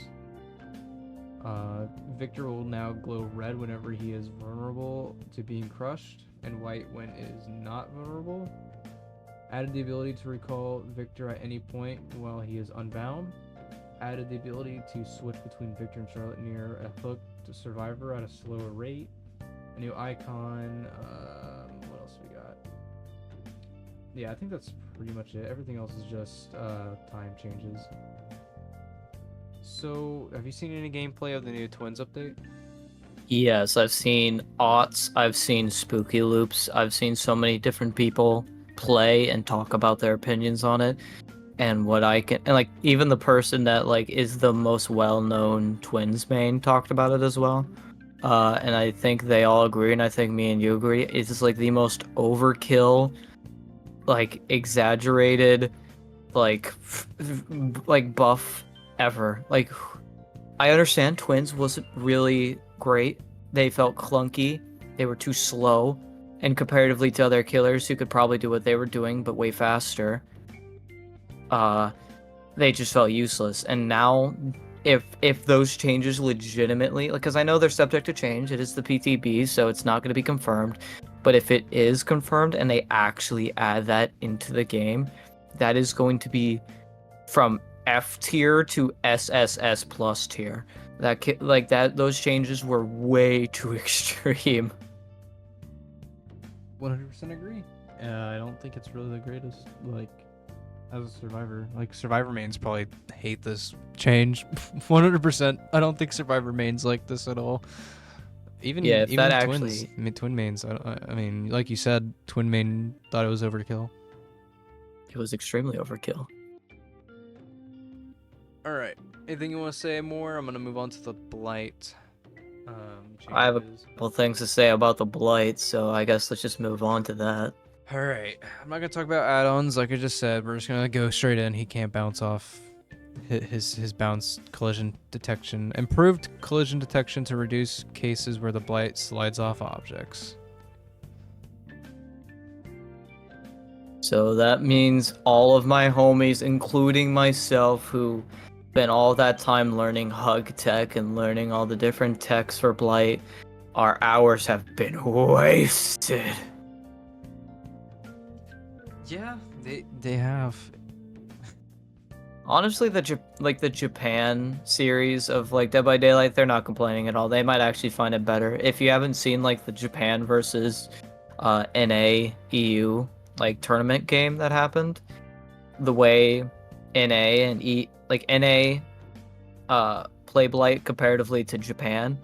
Victor will now glow red whenever he is vulnerable to being crushed, and white when it is not vulnerable. Added the ability to recall Victor at any point while he is unbound. Added the ability to switch between Victor and Charlotte near a hooked survivor at a slower rate. A new icon. What else we got? Yeah, I think that's pretty much it. Everything else is just time changes. So, have you seen any gameplay of the new Twins update? Yes, I've seen aughts, I've seen spooky loops, I've seen so many different people play and talk about their opinions on it. And what I can, and like even the person that like is the most well-known Twins main talked about it as well. And I think they all agree, and I think me and you agree. It's just like the most overkill, like exaggerated, like like buff ever. Like I understand Twins wasn't really great. They felt clunky. They were too slow, and comparatively to other killers who could probably do what they were doing but way faster, they just felt useless. And now if those changes legitimately, like, because I know they're subject to change, it is the PTB, so it's not going to be confirmed, but if it is confirmed and they actually add that into the game, that is going to be from F tier to SSS plus tier. Those changes were way too extreme. 100% agree. I don't think it's really the greatest, like, as a survivor. Like, survivor mains probably hate this change. 100%. I don't think survivor mains like this at all. Even if even that twins. actually- I mean, twin mains. I mean, like you said, twin main thought it was overkill. It was extremely overkill. All right. Anything you want to say more? I'm gonna move on to the blight. I have a Changes. couple things to say about the blight, so I guess let's just move on to that. All right. I'm not gonna talk about add-ons. Like I just said, we're just gonna go straight in. He can't bounce off his bounce collision detection. Improved collision detection to reduce cases where the blight slides off objects. So that means all of my homies, including myself, who spent all that time learning hug tech and learning all the different techs for blight, our hours have been wasted. Yeah, they have. Honestly, the Japan series of like Dead by Daylight, they're not complaining at all. They might actually find it better. If you haven't seen like the Japan versus NA EU like tournament game that happened, the way NA and NA play blight comparatively to Japan.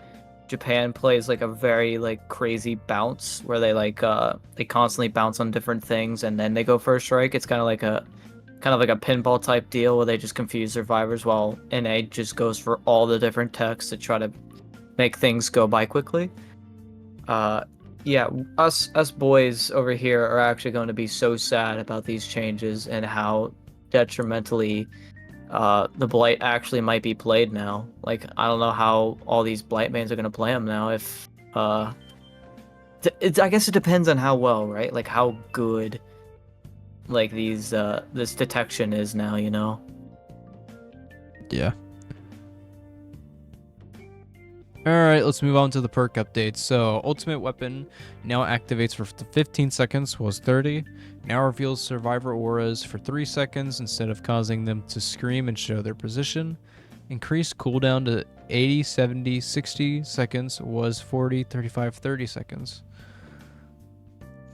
Japan plays like a very like crazy bounce where they constantly bounce on different things and then they go for a strike. It's kind of like a pinball type deal where they just confuse survivors, while NA just goes for all the different techs to try to make things go by quickly. Yeah, us boys over here are actually going to be so sad about these changes and how detrimentally the blight actually might be played now. Like, I don't know how all these blight mains are going to play them now. If I guess it depends on how well, right? Like how good like this detection is now, you know. Yeah. Alright, let's move on to the perk updates. So, Ultimate Weapon now activates for 15 seconds, was 30. Now reveals survivor auras for 3 seconds instead of causing them to scream and show their position. Increased cooldown to 80, 70, 60 seconds, was 40, 35, 30 seconds.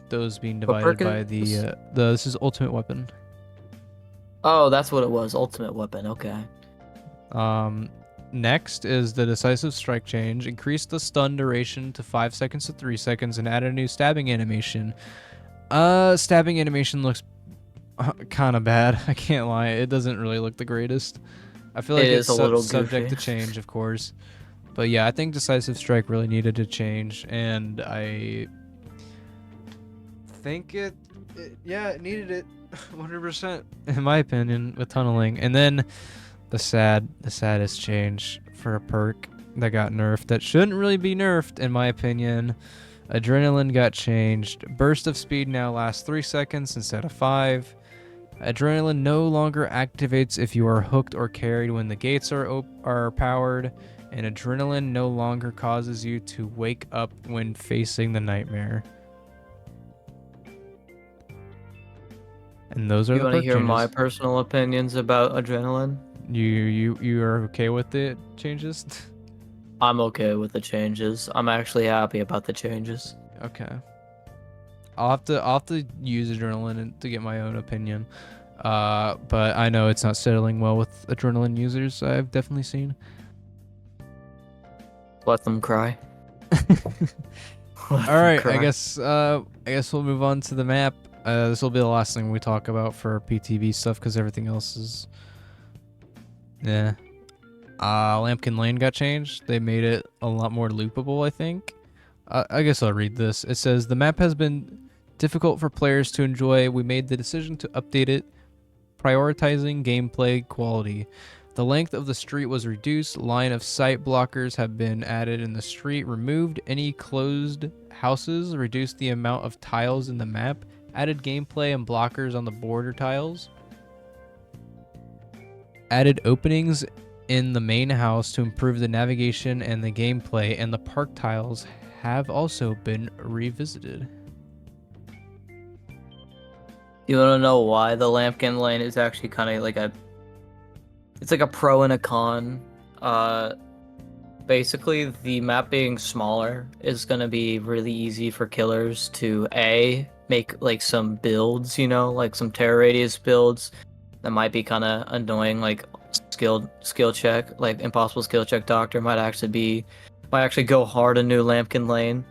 Those being divided by the this is Ultimate Weapon. Oh, that's what it was. Ultimate Weapon. Okay. Next is the Decisive Strike change. Increase the stun duration to 5 seconds to 3 seconds and add a new stabbing animation. Stabbing animation looks kind of bad. I can't lie. It doesn't really look the greatest. I feel like It it's is a little subject goofy. to change, of course. But yeah, I think Decisive Strike really needed to change, and I think it needed it 100% in my opinion with tunneling. And then the saddest change for a perk that got nerfed that shouldn't really be nerfed in my opinion. Adrenaline got changed. Burst of speed now lasts 3 seconds instead of 5. Adrenaline no longer activates if you are hooked or carried when the gates are powered, and adrenaline no longer causes you to wake up when facing the nightmare. And those are You the want to perk hear my changes. personal opinions about adrenaline? You are okay with the changes? I'm okay with the changes. I'm actually happy about the changes. Okay. I'll have to use adrenaline to get my own opinion. But I know it's not settling well with adrenaline users. I've definitely seen. Let them cry. All Let them right, cry. I guess we'll move on to the map. This will be the last thing we talk about for PTB stuff because everything else is, yeah. Lampkin Lane got changed. They made it a lot more loopable, I think. I guess I'll read this. It says the map has been difficult for players to enjoy. We made the decision to update it, prioritizing gameplay quality. The length of the street was reduced. Line of sight blockers have been added in the street. Removed any closed houses. Reduced the amount of tiles in the map. Added gameplay and blockers on the border tiles. Added openings in the main house to improve the navigation and the gameplay, and the park tiles have also been revisited. You want to know why the Lampkin Lane is actually kind of like it's like a pro and a con. Basically, the map being smaller is gonna be really easy for killers to make like some builds, like some terror radius builds that might be kind of annoying, like skill check, like impossible skill check doctor might actually go hard in new Lampkin Lane.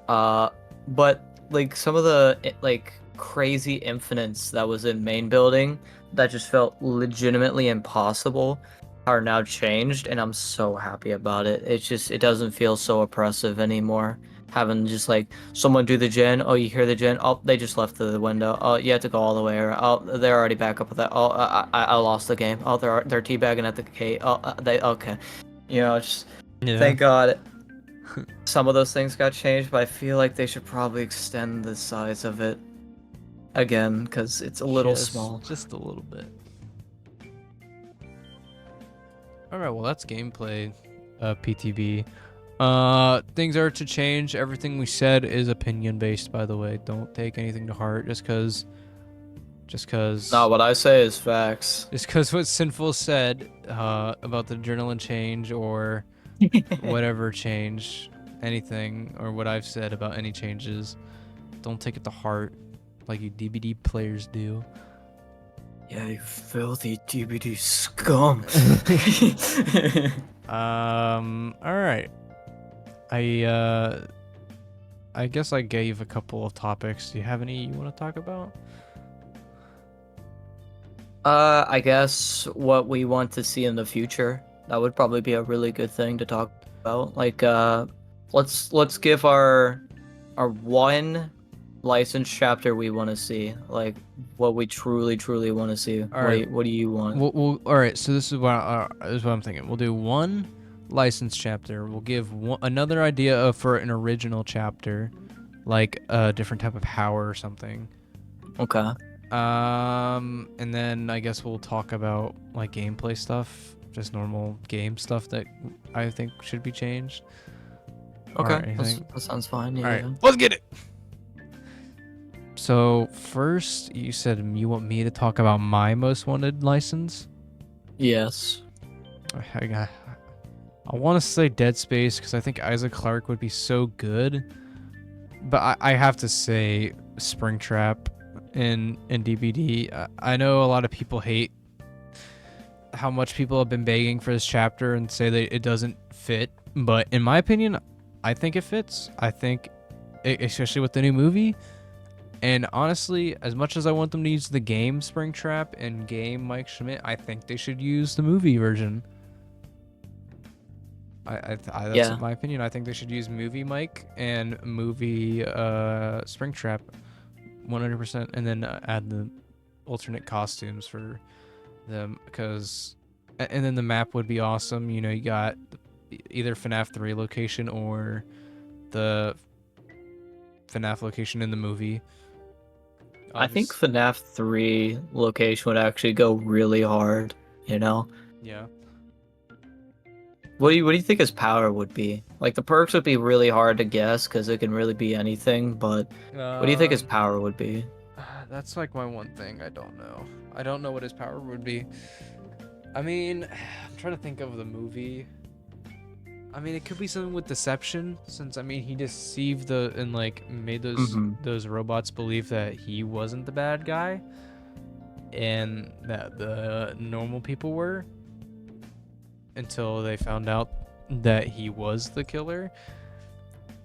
But like some of the like crazy infinites that was in main building that just felt legitimately impossible are now changed, and I'm so happy about it. It doesn't feel so oppressive anymore. Having just like someone do the gen, oh, you hear the gen, oh, they just left the window, oh, you have to go all the way around, oh, they're already back up with that, oh, I lost the game, oh, they're teabagging at the gate, oh, they okay, just thank God some of those things got changed, but I feel like they should probably extend the size of it again because it's a little small. Just a little bit. All right, well that's gameplay, PTB. Things are to change. Everything we said is opinion based, by the way. Don't take anything to heart just cause No, what I say is facts. just cause what Sinnful said about the adrenaline change or whatever change, anything, or what I've said about any changes. Don't take it to heart like you DbD players do. Yeah, you filthy DbD scum. All right. I guess I gave a couple of topics. Do you have any you want to talk about? I guess what we want to see in the future. That would probably be a really good thing to talk about. Like, let's give our one license chapter we want to see. Like, what we truly want to see. Alright. What do you want? We'll all right. So this is what I'm thinking. We'll do one license chapter. We'll give another idea for an original chapter, like a different type of power or something. Okay. And then I guess we'll talk about like gameplay stuff, just normal game stuff that I think should be changed. Okay. That sounds fine. Yeah. All right, let's get it. So first, you said you want me to talk about my most wanted license. Yes. I want to say Dead Space because I think Isaac Clarke would be so good, but I have to say Springtrap in DbD. I know a lot of people hate how much people have been begging for this chapter and say that it doesn't fit, but in my opinion, I think it fits. I think, especially with the new movie. And honestly, as much as I want them to use the game Springtrap and game Mike Schmidt, I think they should use the movie version. That's Yeah. my opinion. I think they should use movie Mike and movie Springtrap 100%, and then add the alternate costumes for them, because and then the map would be awesome. You know, you got either FNAF 3 location or the FNAF location in the movie. I think Obvious- FNAF 3 location would actually go really hard, you know? yeah. What do you think his power would be? Like the perks would be really hard to guess because it can really be anything, but what do you think his power would be? That's like my one thing I don't know. I don't know what his power would be. I mean, I'm trying to think of the movie. I mean, it could be something with deception, since I mean he deceived and like made those robots believe that he wasn't the bad guy, and that the normal people were, until they found out that he was the killer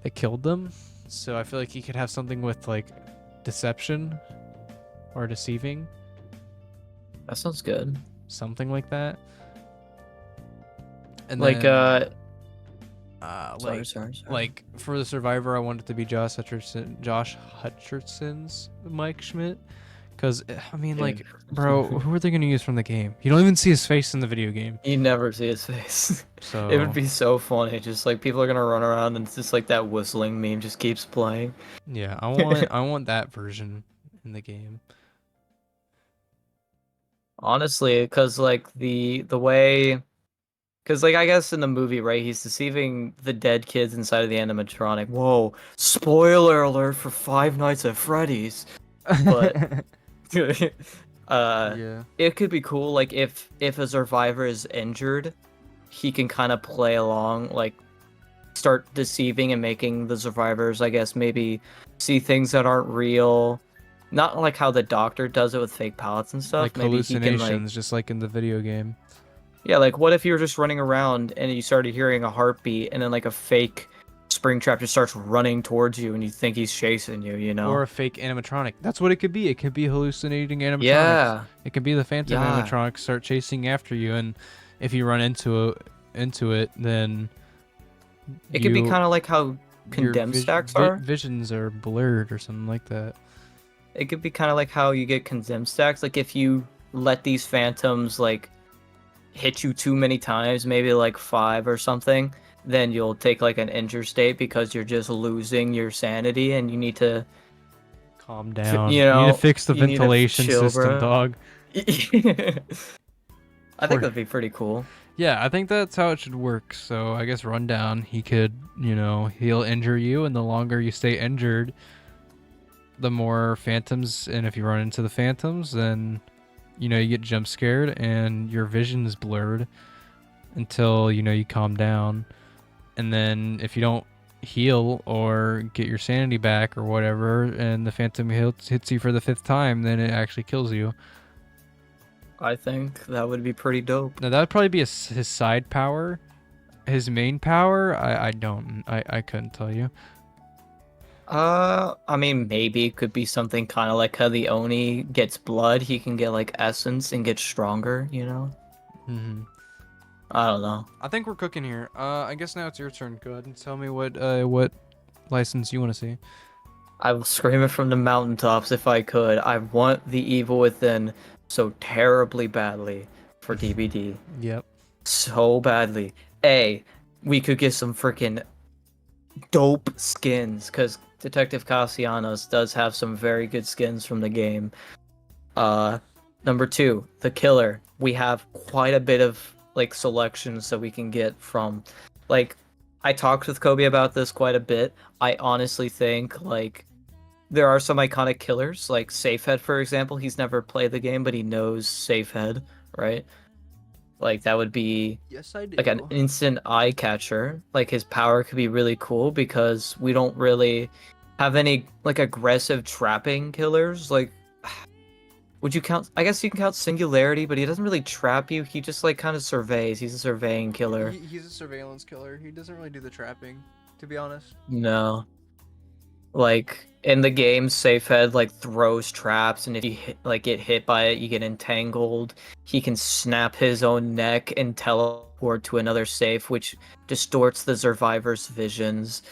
that killed them. So I feel like he could have something with like deception or deceiving, That sounds good. something like that. And Like then, sorry. like for the survivor, I want it to be Josh Hutcherson's Mike Schmidt, because I mean, Dude. like, bro, who are they gonna use from the game? You don't even see his face in the video game. You never see his face. So It would be so funny. Just like people are gonna run around and it's just like that whistling meme just keeps playing. yeah, I want that version in the game. Honestly, because like the way, because like I guess in the movie, right, he's deceiving the dead kids inside of the animatronic. Whoa! Spoiler alert for Five Nights at Freddy's. But Yeah. it could be cool. Like if a survivor is injured, he can kind of play along, like start deceiving and making the survivors, I guess, maybe see things that aren't real. Not like how the doctor does it with fake pallets and stuff. Like Maybe he can hallucinations, just like in the video game. yeah, like what if you were just running around and you started hearing a heartbeat and then like a fake Springtrap just starts running towards you and you think he's chasing you, you know? Or a fake animatronic. That's what it could be. It could be hallucinating animatronics. Yeah. It could be the phantom Yeah. animatronics start chasing after you, and if you run into it, then It could be you- kind of like how your condemned vis- stacks vi- are. Visions are blurred or something like that. It could be kind of like how you get condemned stacks. Like if you let these phantoms like hit you too many times, maybe like 5 or something, then you'll take like an injured state because you're just losing your sanity and you need to Calm down. you You need know, to fix the you need to ventilation chill, system, bro. dog. I think Poor- that'd be pretty cool. Yeah, I think that's how it should work. So I guess rundown, he could, he'll injure you, and the longer you stay injured, the more phantoms. And if you run into the phantoms, then you get jump scared and your vision is blurred until you calm down. And then if you don't heal or get your sanity back or whatever, and the phantom hits you for the 5th time, then it actually kills you. I think that would be pretty dope. Now that would probably be his side power. His main power, I couldn't tell you. I mean, maybe it could be something kind of like how the Oni gets blood. He can get like essence and get stronger, you know? Mm-hmm. I don't know. I think we're cooking here. I guess now it's your turn. Go ahead and tell me what license you want to see. I will scream it from the mountaintops if I could. I want the evil within so terribly badly for DbD. Yep. So badly. We could get some freaking dope skins because Detective Castellanos does have some very good skins from the game. Number 2, the killer. We have quite a bit of like selections that we can get from. Like, I talked with Kobe about this quite a bit. I honestly think like there are some iconic killers, like Safehead, for example. He's never played the game, but he knows Safehead, right? Like that would be Yes, I do. like an instant eye catcher. Like his power could be really cool because we don't really have any like aggressive trapping killers. Like, would you count? I guess you can count Singularity, but he doesn't really trap you. He just like kind of surveys. He's a surveying killer. He's a surveillance killer. He doesn't really do the trapping, to be honest. No. Like In the game, Safehead like throws traps, and if you get hit by it, you get entangled. He can snap his own neck and teleport to another safe, which distorts the survivor's visions.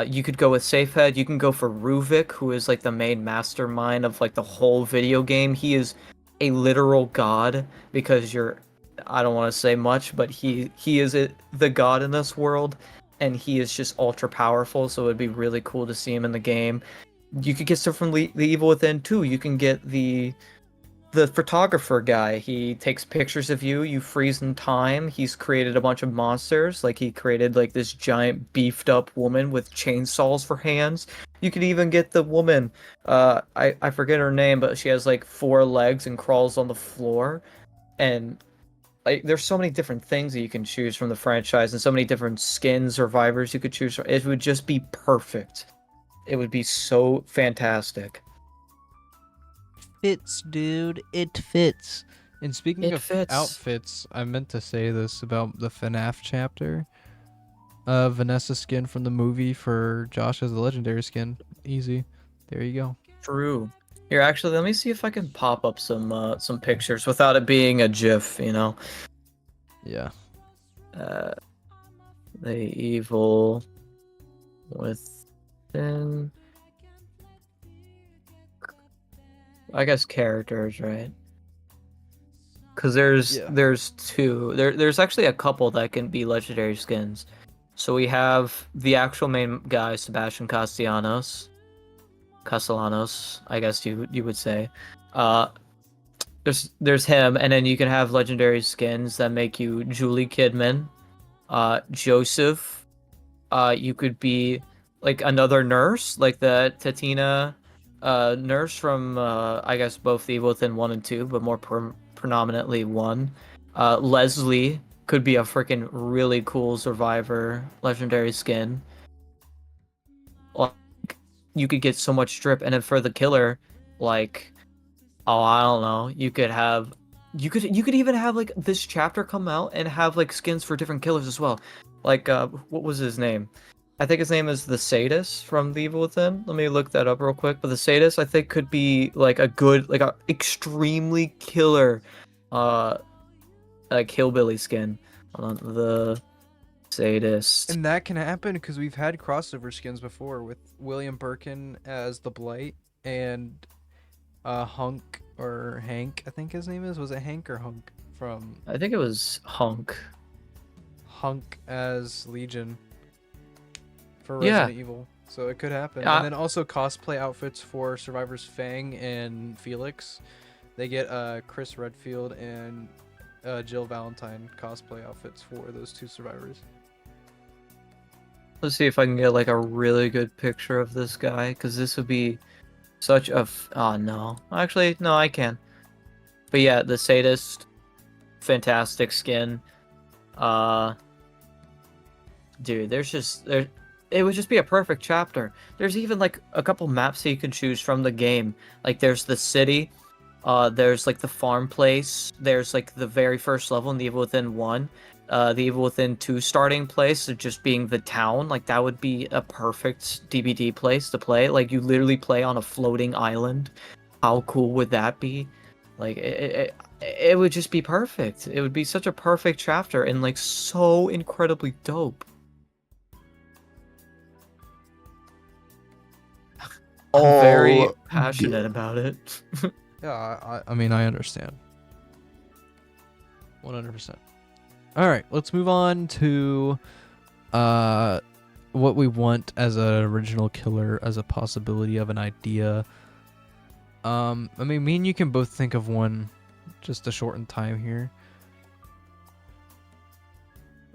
You could go with Safehead. You can go for Ruvik, who is like the main mastermind of like the whole video game. He is a literal god because you're. I don't want to say much, but he is the god in this world, and he is just ultra powerful. So it'd be really cool to see him in the game. You could get stuff from the Evil Within too. You can get the photographer guy. He takes pictures of you. You freeze in time. He's created a bunch of monsters. Like he created like this giant beefed up woman with chainsaws for hands. You could even get the woman. I forget her name, but she has like 4 legs and crawls on the floor. And like there's so many different things that you can choose from the franchise, and so many different skins, survivors you could choose from. It would just be perfect. It would be so fantastic. Fits, dude. It fits. And speaking It of fits. outfits, I meant to say this about the FNAF chapter. Vanessa skin from the movie for Josh as the legendary skin. Easy. There you go. True. Here, actually, let me see if I can pop up some pictures without it being a GIF. Yeah. Uh, the Evil Within. I guess characters, right? Because Yeah. there's two. There's actually a couple that can be legendary skins. So we have the actual main guy, Sebastian Castellanos, I guess you would say. Uh, there's him, and then you can have legendary skins that make you Julie Kidman, Joseph. You could be like another nurse, like the Tatina nurse from I guess both Evil Within 1 and 2, but more predominantly 1. Leslie could be a freaking really cool survivor legendary skin. Like you could get so much drip, and then for the killer, like oh I don't know, you could even have like this chapter come out and have like skins for different killers as well. Like what was his name? I think his name is the Sadist from The Evil Within. Let me look that up real quick. But the Sadist, I think, could be like a extremely killer, like hillbilly skin. Hold on, the Sadist. And that can happen because we've had crossover skins before with William Birkin as the Blight and Hunk or Hank, I think his name is. Was it Hank or Hunk from I think it was Hunk. Hunk as Legion for Yeah. Resident Evil? So it could happen. Yeah. And then also cosplay outfits for survivors Fang and Felix. They get Chris Redfield and Jill Valentine cosplay outfits for those two survivors. Let's see if I can get like a really good picture of this guy, because this would be such a. Oh no, actually no, I can. But yeah, the Sadist, fantastic skin. Dude, it would just be a perfect chapter. There's even like a couple maps that you can choose from the game. Like there's the city, there's like the farm place, there's like the very first level in the Evil Within 1, the Evil Within 2 starting place of just being the town. Like that would be a perfect DbD place to play. Like you literally play on a floating island. How cool would that be? Like it would just be perfect. It would be such a perfect chapter and like so incredibly dope. I'm very passionate about it. Yeah, I mean, I understand. 100%. All right, let's move on to what we want as an original killer, as a possibility of an idea. I mean, me and you can both think of one, just to shorten time here,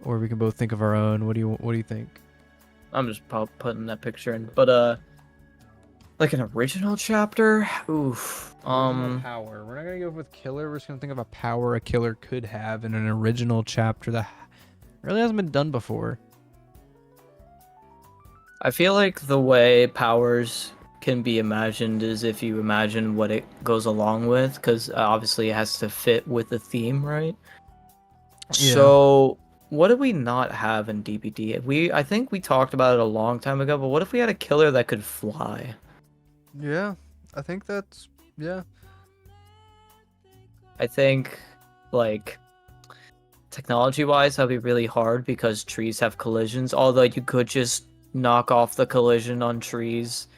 or we can both think of our own. What do you think? I'm just putting that picture in, but like an original chapter. Oof. Original power. We're not gonna go with killer. We're just gonna think of a power a killer could have in an original chapter that really hasn't been done before. I feel like the way powers can be imagined is if you imagine what it goes along with, because obviously it has to fit with the theme, right? Yeah. So what do we not have in DbD? I think we talked about it a long time ago, but what if we had a killer that could fly? Yeah, I think that's yeah. I think, like, technology-wise, that'd be really hard because trees have collisions. Although you could just knock off the collision on trees,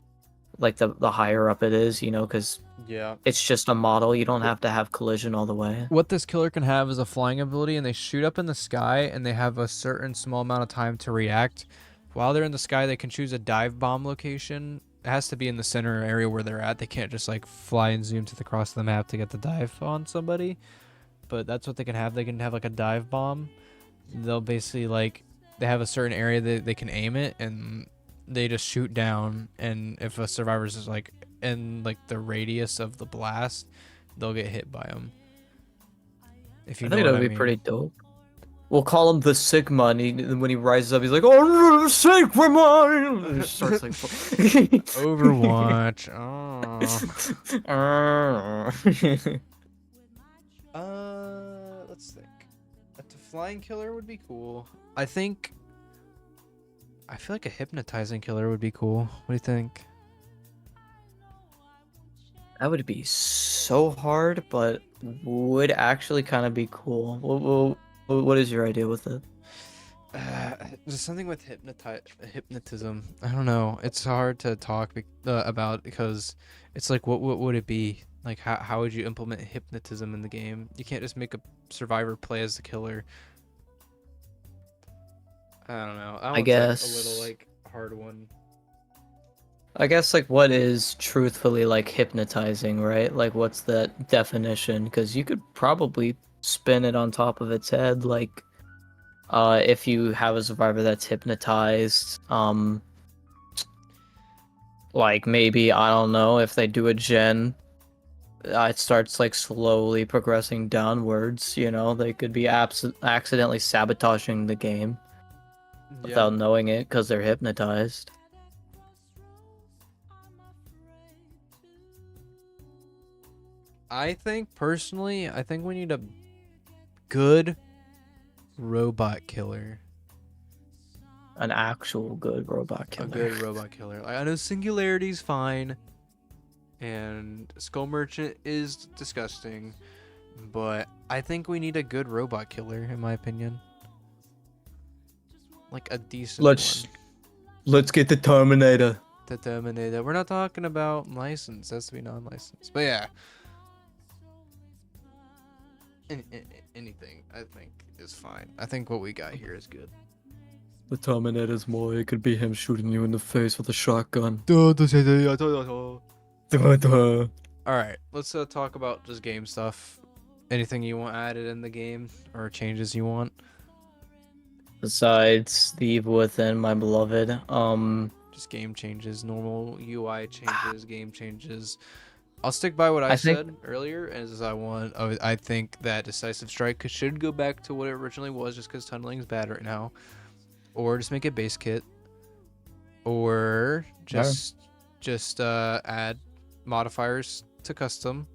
like the higher up it is, you know, because Yeah. it's just a model. You don't have to have collision all the way. What this killer can have is a flying ability, and they shoot up in the sky, and they have a certain small amount of time to react. While they're in the sky, they can choose a dive bomb location. It has to be in the center area where they're at. They can't just like fly and zoom to the cross of the map to get the dive on somebody. But that's what they can have. They can have like a dive bomb. They'll basically like they have a certain area that they can aim it, and they just shoot down. And if a survivor's is like in like the radius of the blast, they'll get hit by them. If you I know think what that'd I be mean. pretty dope. We'll call him the Sigma, and when he rises up, he's like, "Oh, Sigma!" And he starts like, Overwatch. Let's think. A flying killer would be cool. I think. I feel like a hypnotizing killer would be cool. What do you think? That would be so hard, but would actually kind of be cool. What is your idea with it? There's something with hypnotism. I don't know. It's hard to talk about because it's like what would it be? Like how would you implement hypnotism in the game? You can't just make a survivor play as the killer. I don't know. That I one's like a little guess. like hard one. I guess like what is truthfully like hypnotizing, right? Like what's the definition? Because you could probably spin it on top of its head, like if you have a survivor that's hypnotized, like maybe I don't know if they do a gen, it starts like slowly progressing downwards. You know, they could be accidentally sabotaging the game Yeah. without knowing it because they're hypnotized. I think personally, I think we need a good robot killer. An actual good robot A killer. good robot killer. Like, I know Singularity's fine, and Skull Merchant is disgusting, but I think we need a good robot killer, in my opinion. Like a decent Let's get the Terminator. one. The Terminator. We're not talking about licensed. It has to be non-licensed. But yeah. Anything, I think, is fine. I think what we got here is good. The Terminator's more. It could be him shooting you in the face with a shotgun. Alright, let's talk about just game stuff. Anything you want added in the game or changes you want? Besides the Evil Within, my beloved, Just game changes, normal UI changes, game changes. I'll stick by what I think- said earlier, as I think that Decisive Strike should go back to what it originally was, just because tunneling is bad right now, or just make it base kit, or just add modifiers to custom,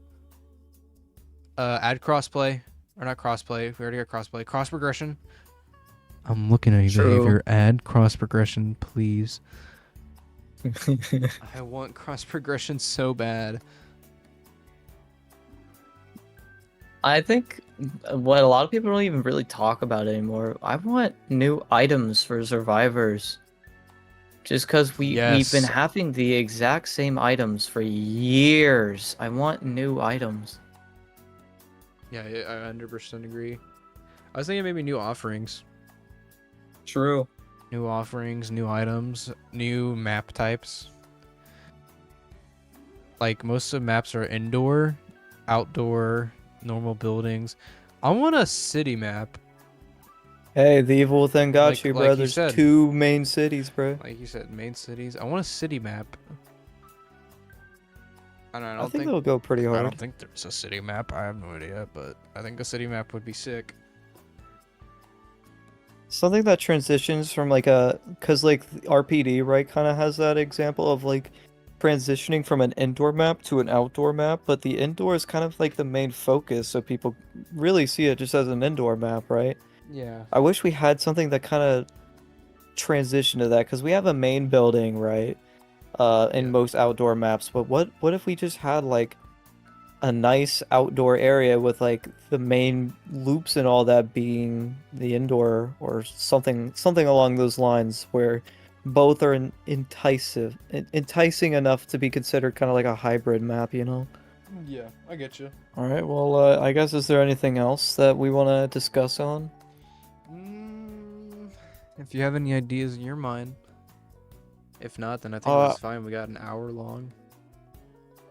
add crossplay, or not crossplay. We already got crossplay. Cross progression. I'm looking at your True. behavior. Add cross progression, please. I want cross progression so bad. I think what a lot of people don't even really talk about anymore. I want new items for survivors. Just because we've been Yes. having the exact same items for years. I want new items. Yeah, I 100% agree. I was thinking maybe new offerings. True. New offerings, new items, new map types. Like most of the maps are indoor, outdoor, normal buildings. I want a city map. Hey, the Evil Within got Like- you, like bro. you There's said. 2 main cities, bro. Like you said, main cities. I want a city map. I I don't think think they'll go pretty I don't hard. think there's a city map. I have no idea, but I think a city map would be sick. Something that transitions from like a, cause like RPD, right, kind of has that example of like transitioning from an indoor map to an outdoor map, but the indoor is kind of like the main focus, so people really see it just as an indoor map, right? Yeah. I wish we had something that kind of transitioned to that, because we have a main building, right? in Yeah. most outdoor maps. But what if we just had like a nice outdoor area with like the main loops and all that being the indoor or something along those lines where both are enticing enough to be considered kind of like a hybrid map, you know? Yeah, I get you. All right, well, I guess is there anything else that we want to discuss on? If you have any ideas in your mind. If not, then I think Uh, this is fine. We got an hour long.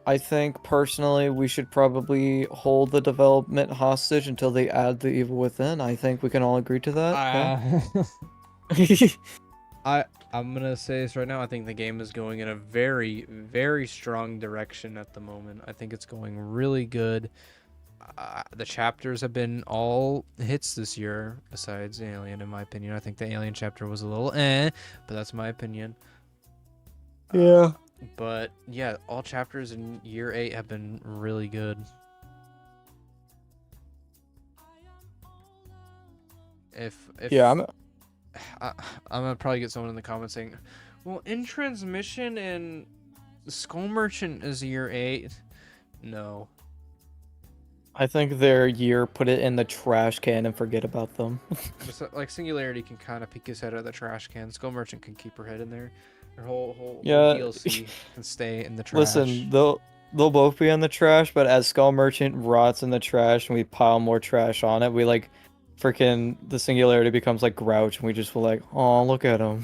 I think personally we should probably hold the development hostage until they add the evil within. I think we can all agree to that. Yeah. I'm gonna say this right now. I think the game is going in a very, very strong direction at the moment. I think it's going really good. The chapters have been all hits this year, besides Alien, in my opinion. I think the Alien chapter was a little but that's my opinion. Yeah. But yeah, all chapters in year 8 have been really good. If Yeah, I'm I'm gonna probably get someone in the comments saying, "Well, in transmission and Skull Merchant is year 8." No, I think their year put it in the trash can and forget about them. just like Singularity can kind of peek his head out of the trash can. Skull Merchant can keep her head in there. Her whole Yeah. DLC can stay in the trash. Listen, they'll both be in the trash, but as Skull Merchant rots in the trash and we pile more trash on it, we like freaking the Singularity becomes like Grouch and we just feel like, oh, look at him.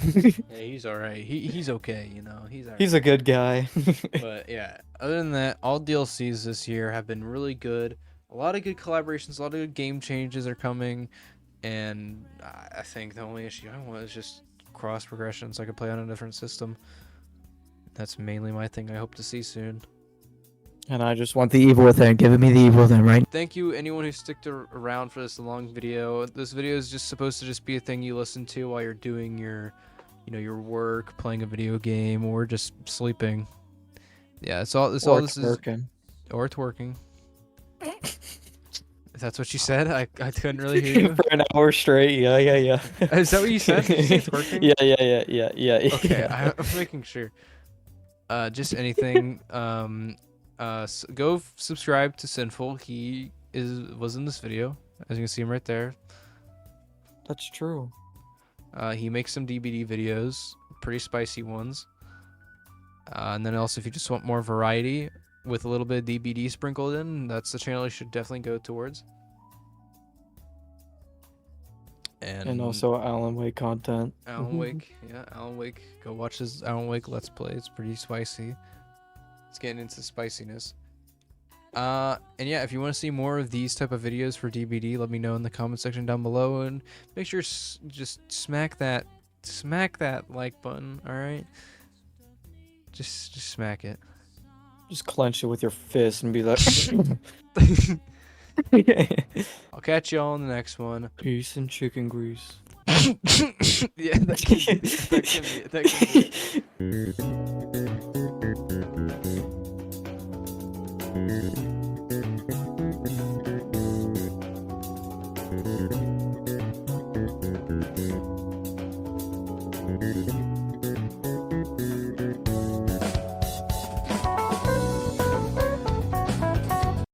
Yeah, he's all right. He's okay. You know, he's all right. He's a good guy. But yeah, other than that, all DLCs this year have been really good. A lot of good collaborations, a lot of good game changes are coming, and I think the only issue I want is just cross progression so I can play on a different system. That's mainly my thing I hope to see soon. And I just want the evil within. Give me the evil within, right? Thank you anyone who stuck around for this long video. This video is just supposed to just be a thing you listen to while you're doing your, your work, playing a video game, or just sleeping. Yeah, it's all this Or all this is, working. or twerking. If that's what you said, I couldn't really hear you. For an hour straight. Yeah. Is that what you said? Did you say twerking? Yeah. Okay, I'm making sure. Just anything. Go subscribe to Sinnful. He was in this video, as you can see him right there. That's true. He makes some DbD videos, pretty spicy ones. And then also, if you just want more variety with a little bit of DbD sprinkled in, that's the channel you should definitely go towards. And also Alan Wake content. Alan Wake, yeah, Alan Wake. Go watch his Alan Wake Let's Play. It's pretty spicy. It's getting into spiciness. And yeah, if you want to see more of these type of videos for DbD, let me know in the comment section down below, and make sure just smack that like button. All right, just smack it. Just clench it with your fist and be like, I'll catch y'all in the next one. peace and chicken grease. Yeah, that can be it.